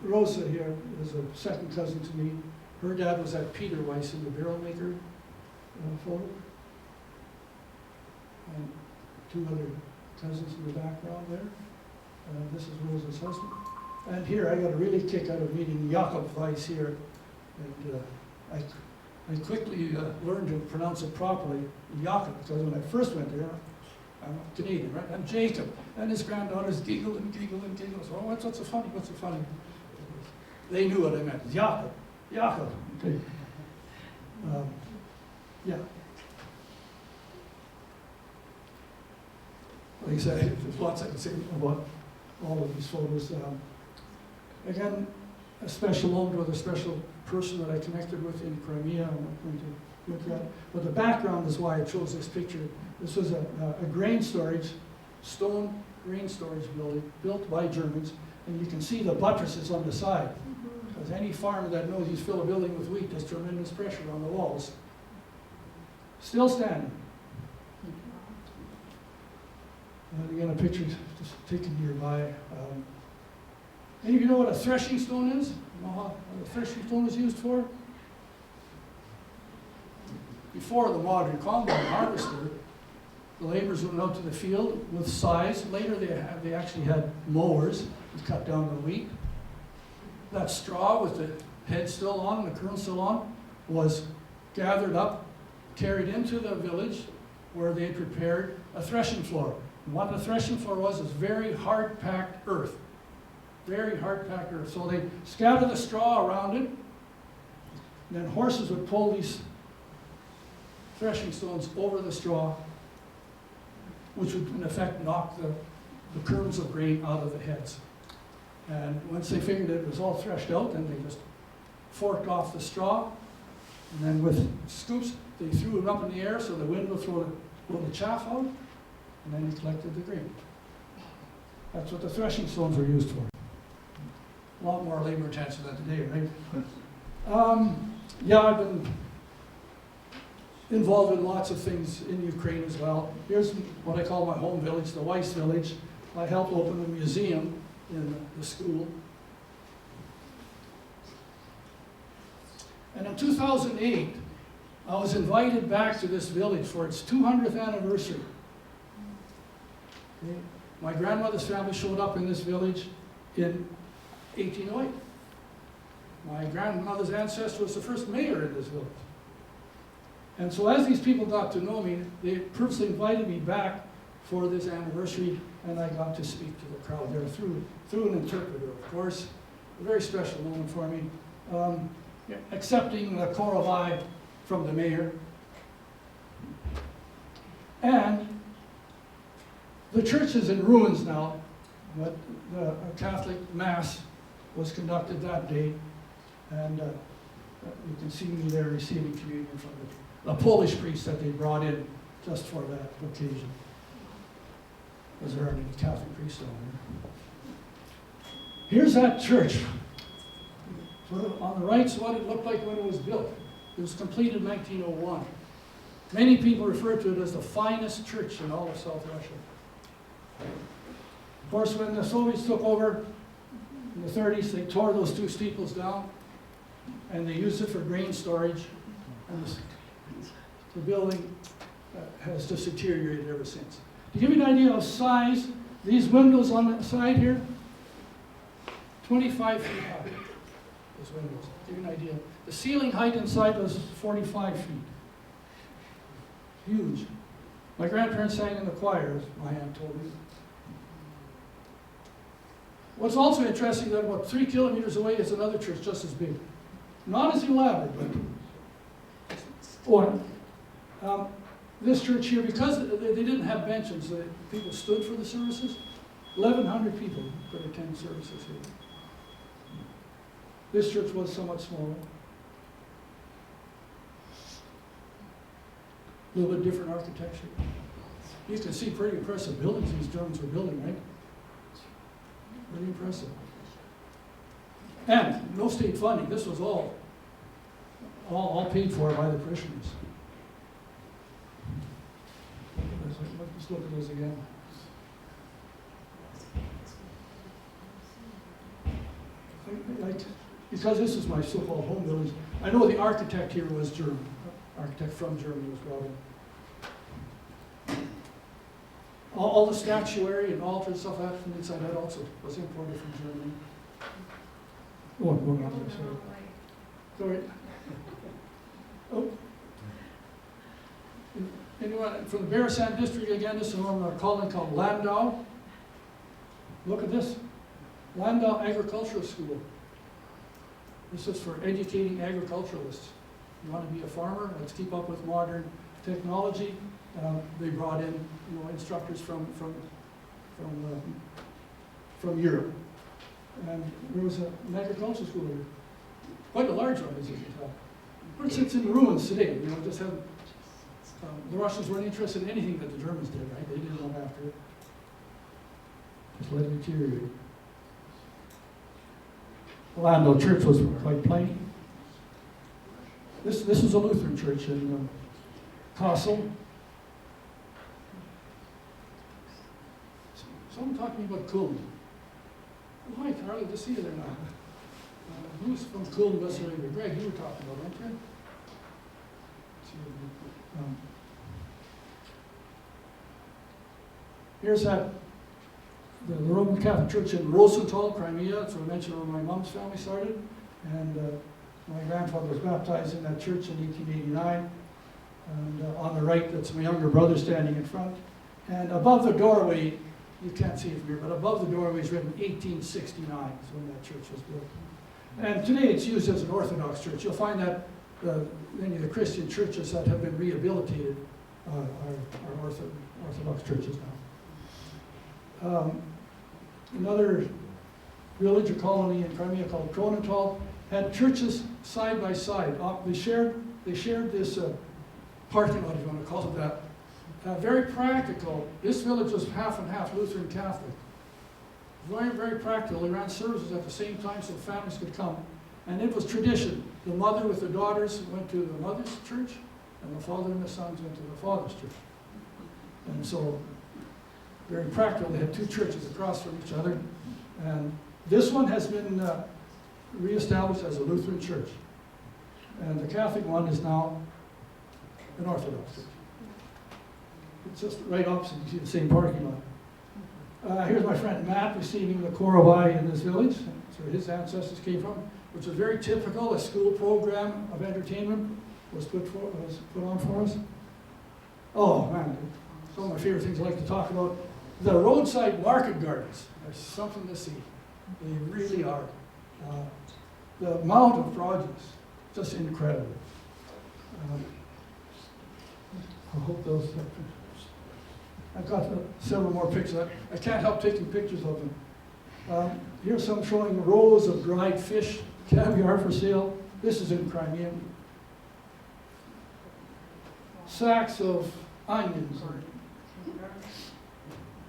Rosa here is a second cousin to me. Her dad was that Peter Weiss in the barrel maker photo. And 2 other cousins in the background there. This is Rosa's husband. And here I got a really kick out of meeting Jakob Weiss here. And I quickly learned to pronounce it properly, Jakob, because when I first went there, I'm Canadian, right? I'm Jacob. And his granddaughters giggled and giggled and giggled. So, oh, what's so funny? What's so funny? They knew what I meant. Jakob. Jakob. Okay. Yeah. Like I said, there's lots I can say about all of these photos. Again, a special moment with a special person that I connected with in Crimea. I'm not going to go into that. But the background is why I chose this picture. This was a grain storage, stone grain storage building built by Germans. And you can see the buttresses on the side. Because any farmer that knows you fill a building with wheat, there's tremendous pressure on the walls. Still standing. And again, a picture just taken nearby. Any of you know what a threshing stone is? You know what a threshing stone was used for? Before the modern combine harvester, the laborers went out to the field with scythes. Later, they actually had mowers to cut down the wheat. That straw with the head still on and the kernel still on was gathered up, carried into the village where they prepared a threshing floor. And what the threshing floor was very hard-packed earth. Very hard-packed earth. So they scattered the straw around it, and then horses would pull these threshing stones over the straw, which would in effect knock the kernels of grain out of the heads. And once they figured it was all threshed out, then they just forked off the straw, and then with scoops, they threw it up in the air so the wind would blow the chaff out, and then they collected the grain. That's what the threshing stones were used for. A lot more labor intensive than today, right? Yeah, I've been involved in lots of things in Ukraine as well. Here's what I call my home village, the Weiss village. I helped open a museum in the school. And in 2008, I was invited back to this village for its 200th anniversary. Okay. My grandmother's family showed up in this village in 1808. My grandmother's ancestor was the first mayor in this village. And so as these people got to know me, they purposely invited me back for this anniversary, and I got to speak to the crowd there through an interpreter, of course. A very special moment for me. Accepting the Korolai from the mayor. And the church is in ruins now, but the Catholic Mass was conducted that day, and you can see me there receiving communion from a Polish priest that they brought in just for that occasion, because there aren't any Catholic priests down there. Here's that church. On the right's what it looked like when it was built. It was completed in 1901. Many people refer to it as the finest church in all of South Russia. Of course, when the Soviets took over in the 30s, they tore those two steeples down, and they used it for grain storage. And the building has just deteriorated ever since. To give you an idea of size, these windows on the side here, 25 feet high. Those windows. To give you an idea. The ceiling height inside was 45 feet. Huge. My grandparents sang in the choir, as my aunt told me. What's also interesting that about 3 kilometers away is another church just as big. Not as elaborate, but this church here, because they didn't have benches, people stood for the services. 1,100 people could attend services here. This church was somewhat smaller. A little bit different architecture. You can see pretty impressive buildings these Germans were building, right? Pretty impressive. And no state funding. This was all paid for by the parishioners. Let's look at those again. Because this is my so-called home village, I know the architect here was German. Architect from Germany was brought in. All the statuary and altars and stuff like that from inside that also was imported from Germany. Oh, I'm going on there, sorry. Sorry. Oh. Anyone from the Bear Sand District again? This is one of a colony called Landau. Look at this. Landau Agricultural School. This is for educating agriculturalists. You want to be a farmer? Let's keep up with modern technology. They brought in, instructors from Europe, and there was an agricultural school here, quite a large one, as you can tell. But it sits in ruins today. Just have the Russians weren't interested in anything that the Germans did, right? They didn't go after it. Just let it deteriorate. The Landau Church was quite plain. This is a Lutheran church in Kassel. Someone talking about Kulm. Oh, hi, Carly, to see you there now. Who's from Kulm, West Arabia? Greg, you were talking about, weren't you? Here's the Roman Catholic Church in Rosenthal, Crimea. That's what I mentioned where my mom's family started. And my grandfather was baptized in that church in 1889. And on the right, that's my younger brother standing in front. And above the doorway, you can't see it from here, but above the doorway is written 1869, is when that church was built. And today it's used as an Orthodox church. You'll find that many of the Christian churches that have been rehabilitated are Orthodox churches now. Another village or colony in Crimea called Kronenthal had churches side by side. They shared this parking lot, if you want to call it that. Very practical. This village was half and half Lutheran Catholic. Very, very practical. They ran services at the same time so families could come. And it was tradition. The mother with the daughters went to the mother's church, and the father and the sons went to the father's church. And so, very practical. They had two churches across from each other. And this one has been reestablished as a Lutheran church. And the Catholic one is now an Orthodox church. It's just right opposite. You see the same parking lot. Here's my friend Matt receiving the Korovai in this village. That's where his ancestors came from, which was very typical. A school program of entertainment was put on for us. Oh man, some of my favorite things I like to talk about. The roadside market gardens are something to see. They really are. The amount of produce, just incredible. I hope those. I've got several more pictures. I can't help taking pictures of them. Here's some showing rows of dried fish, caviar for sale. This is in Crimea. Sacks of onions or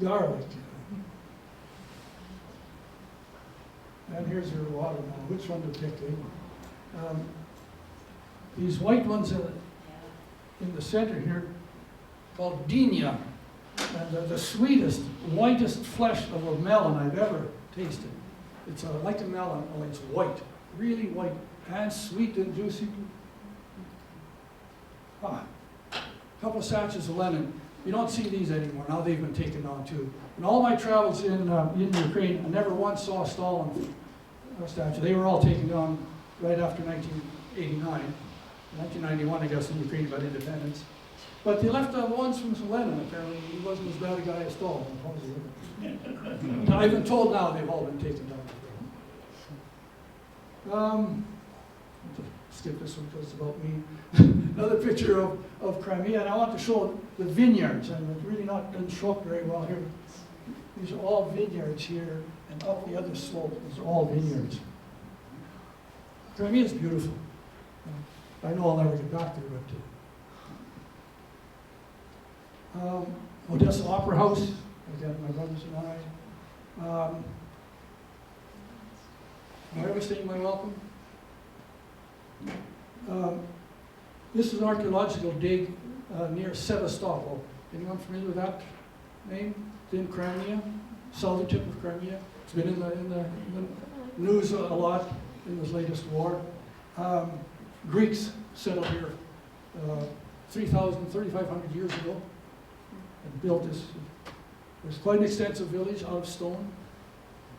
garlic. And here's your watermelon. Which one to pick? These white ones in the center here, called dinia. And the sweetest, whitest flesh of a melon I've ever tasted. It's like a melon, only it's white, really white, and sweet and juicy. A couple of sachets of lemon. You don't see these anymore. Now they've been taken down too. In all my travels in Ukraine, I never once saw a Stalin statue. They were all taken down right after 1989. 1991, I guess, in Ukraine got independence. But they left ones from Lenin, apparently. He wasn't as bad a guy as Stalin. I've been told now they've all been taken down. Skip this one because it's about me. Another picture of Crimea, and I want to show the vineyards, and it's really not been shown very well here. These are all vineyards here, and up the other slope, these are all vineyards. Crimea is beautiful. I know I'll never get back there, but Odessa Opera House, again, my brothers and I. Am I overstaying my welcome? This is an archaeological dig near Sevastopol. Anyone familiar with that name? It's in Crimea, southern tip of Crimea. It's been in the news a lot in this latest war. Greeks settled here 3,500 years ago and built this. It was quite an extensive village out of stone.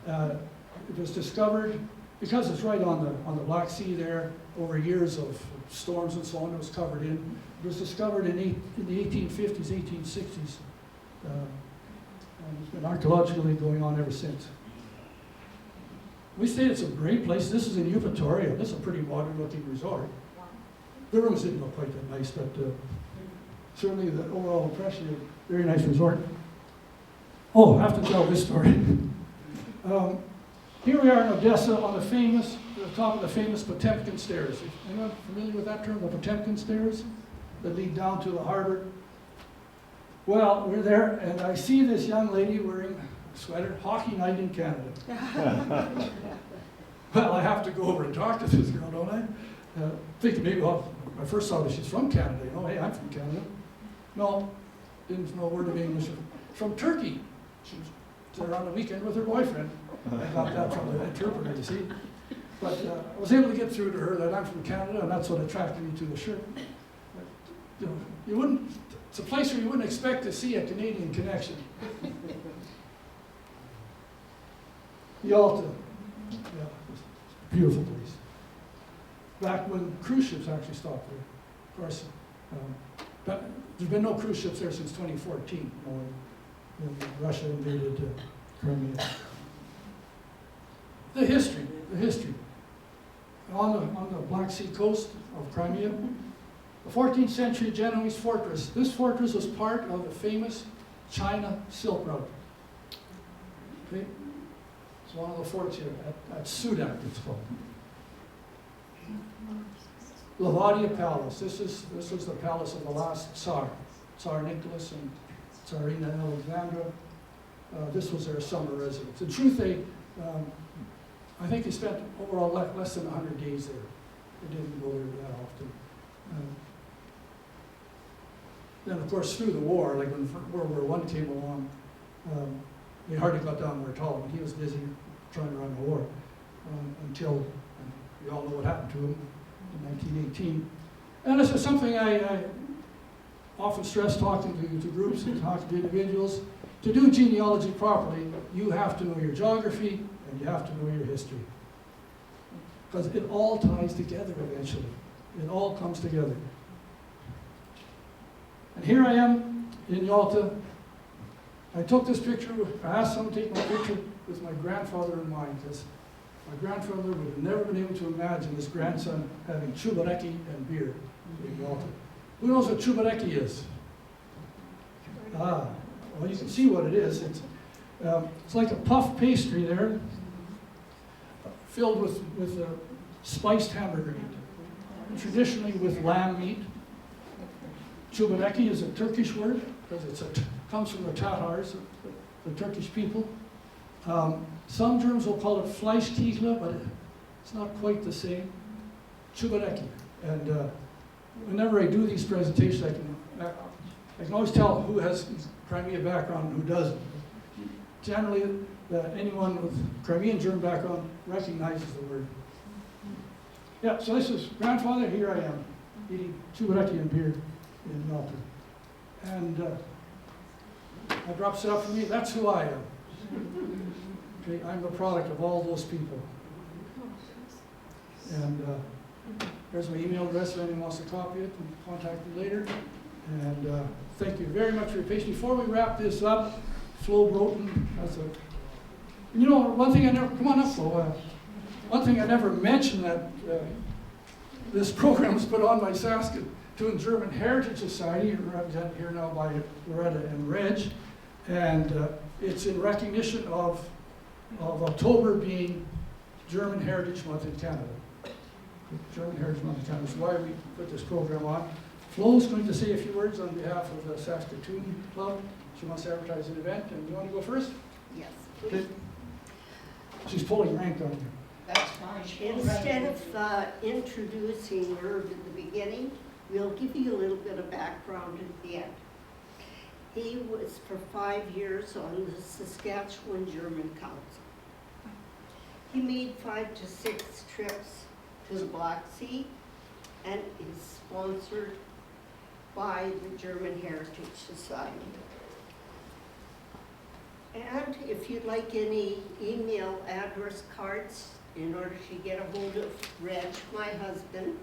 It was discovered because it's right on the Black Sea there, over years of storms and so on, it was covered in. It was discovered in the 1850s, 1860s. And it's been archaeologically going on ever since. We say it's a great place. This is in Eupatoria. This is a pretty modern-looking resort. The rooms didn't look quite that nice, but certainly the overall impression is a very nice resort. Oh, I have to tell this story. Here we are in Odessa on the top of the famous Potemkin Stairs. Anyone familiar with that term, the Potemkin Stairs, that lead down to the harbor? Well, we're there, and I see this young lady wearing a sweater, hockey night in Canada. Well, I have to go over and talk to this girl, don't I? Thinking maybe, well, I first saw that she's from Canada. You know, hey, I'm from Canada. No, didn't know a word of English. From Turkey. She was there on the weekend with her boyfriend. I got that from the interpreter, you see. But I was able to get through to her that I'm from Canada, and that's what attracted me to the shirt. But, you know, it's a place where you wouldn't expect to see a Canadian connection. Yalta, yeah, beautiful place. Back when cruise ships actually stopped there, of course. But there's been no cruise ships there since 2014, when Russia invaded Crimea. The history. On the Black Sea coast of Crimea, the 14th century Genoese fortress. This fortress was part of the famous China Silk Route. Okay? It's one of the forts here at Sudak, it's called. Lavadia Palace. This was the palace of the last Tsar, Tsar Nicholas and Tsarina Alexandra. This was their summer residence. In truth, I think they spent overall less than 100 days there. They didn't go there that often. Then, of course, through the war, like when World War I came along, they hardly got down there at all. He was busy trying to run the war until we all know what happened to him in 1918. And this is something I often stress talking to groups and talking to individuals. To do genealogy properly, you have to know your geography and you have to know your history. Because it all ties together eventually. It all comes together. And here I am in Yalta. I took this picture, I asked someone to take my picture with my grandfather in mind, because my grandfather would have never been able to imagine his grandson having chubareki and beer in Yalta. Who knows what chubareki is? Well, you can see what it is. It's like a puff pastry there, filled with spiced hamburger meat, traditionally with lamb meat. Chubareki is a Turkish word, because it comes from the Tatars, the Turkish people. Some Germans will call it Fleischkiegler, but it's not quite the same. Chubareki. And whenever I do these presentations, I can always tell who has Crimea background and who doesn't. Generally, anyone with Crimean German background recognizes the word. Yeah, so this is grandfather, here I am, eating chubareki and beer in Yalta. And that drops it up for me, that's who I am. Okay, I'm the product of all those people. And there's my email address if anyone wants to copy it and contact me later. And thank you very much for your patience. Before we wrap this up, Flo Broughton, you know, one thing I never, come on up, Flo. One thing I never mentioned that this program was put on by Saskatoon German Heritage Society, represented here now by Loretta and Reg. And it's in recognition of October being German Heritage Month in Canada. German Heritage Month in Canada is why we put this program on. Flo's going to say a few words on behalf of the Saskatoon Club. She wants to advertise an event, and you want to go first? Yes. Okay. She's pulling rank on you. That's fine. Instead of introducing Merv at the beginning, we'll give you a little bit of background at the end. He was for 5 years on the Saskatchewan German Council. He made 5 to 6 trips to the Black Sea and is sponsored by the German Heritage Society. And if you'd like any email address cards, in order to get a hold of Reg, my husband.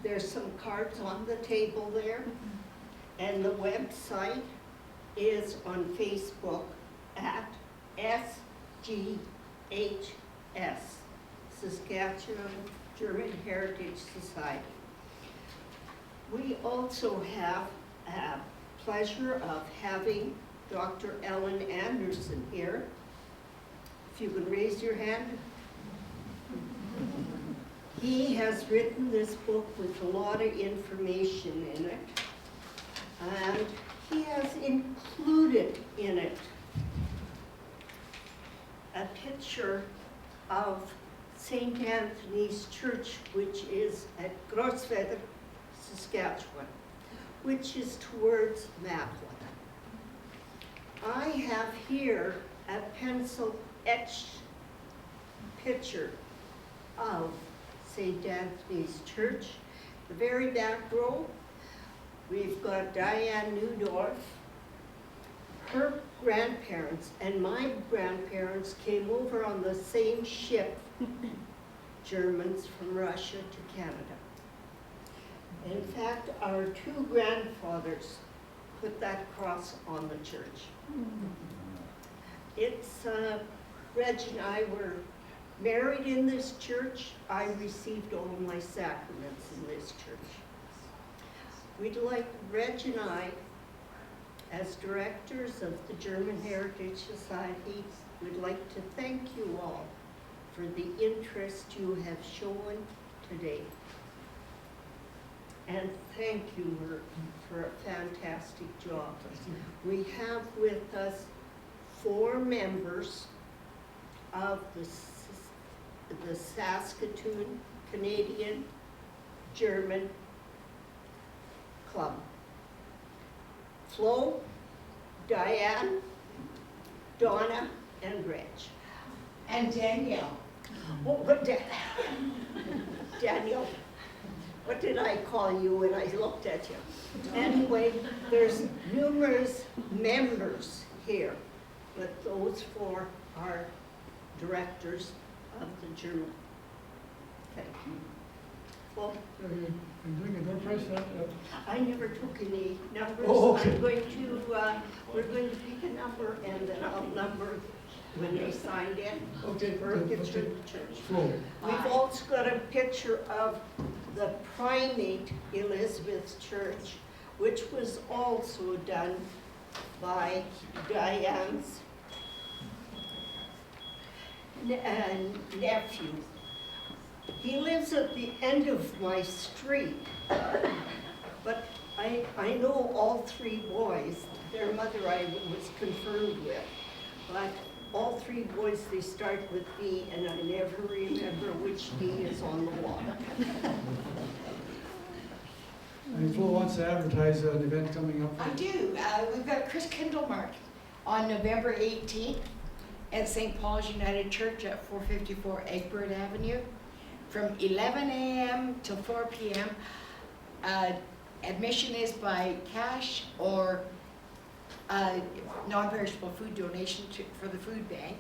There's some cards on the table there, and the website is on Facebook at SGHS, Saskatchewan German Heritage Society. We also have a pleasure of having Dr. Ellen Anderson here. If you can raise your hand. He has written this book with a lot of information in it, and he has included in it a picture of St. Anthony's Church, which is at Grossfeder, Saskatchewan, which is towards Maplin. I have here a pencil etched picture of St. Anthony's Church. The very back row, we've got Diane Newdorf. Her grandparents and my grandparents came over on the same ship, Germans from Russia to Canada. In fact, our two grandfathers put that cross on the church. It's, Reg and I were married in this church. I received all my sacraments in this church. We'd like, Reg and I, as directors of the German Heritage Society, we'd like to thank you all for the interest you have shown today. And thank you, Merv, for a fantastic job. We have with us 4 members of the Saskatoon Canadian German Club. Flo, Diane, Donna, and Reg. And Danielle. Oh, but Daniel, what did I call you when I looked at you? Anyway, there's numerous members here, but those 4 are directors of the German. Thank you. Well, Are you doing a door prize? I never took any numbers. Oh, okay. I'm going to, we're going to pick a number and then I'll number when they signed in. Okay, For a good, picture okay. of the church. Floor. We've also got a picture of the primate Elizabeth Church, which was also done by Diane's nephew. He lives at the end of my street, but I know all 3 boys. Their mother I was confirmed with, but all 3 boys, they start with B, and I never remember which D is on the wall. And Flo wants to advertise an event coming up. I do. We've got Chris Kindlemark on November 18th at St. Paul's United Church at 454 Egbert Avenue from 11 a.m. till 4 p.m. Admission is by cash or non-perishable food donation for the food bank.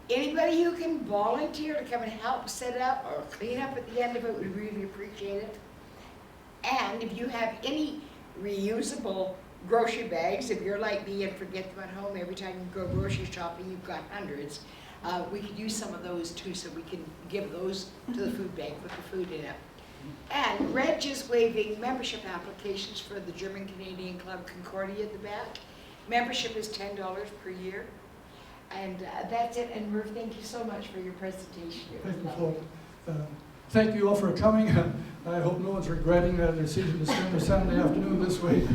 Anybody who can volunteer to come and help set up or clean up at the end of it, we really appreciate it. And if you have any reusable grocery bags, if you're like me and forget them at home every time you go grocery shopping, you've got hundreds, we could use some of those too, so we can give those to the food bank with the food in it. And Reg is waiving membership applications for the German Canadian Club Concordia at the back. Membership is $10 per year. And that's it. And Merv, thank you so much for your presentation. It was Thank you, lovely. Flo. Thank you all for coming. I hope no one's regretting their decision to spend their Saturday afternoon this way.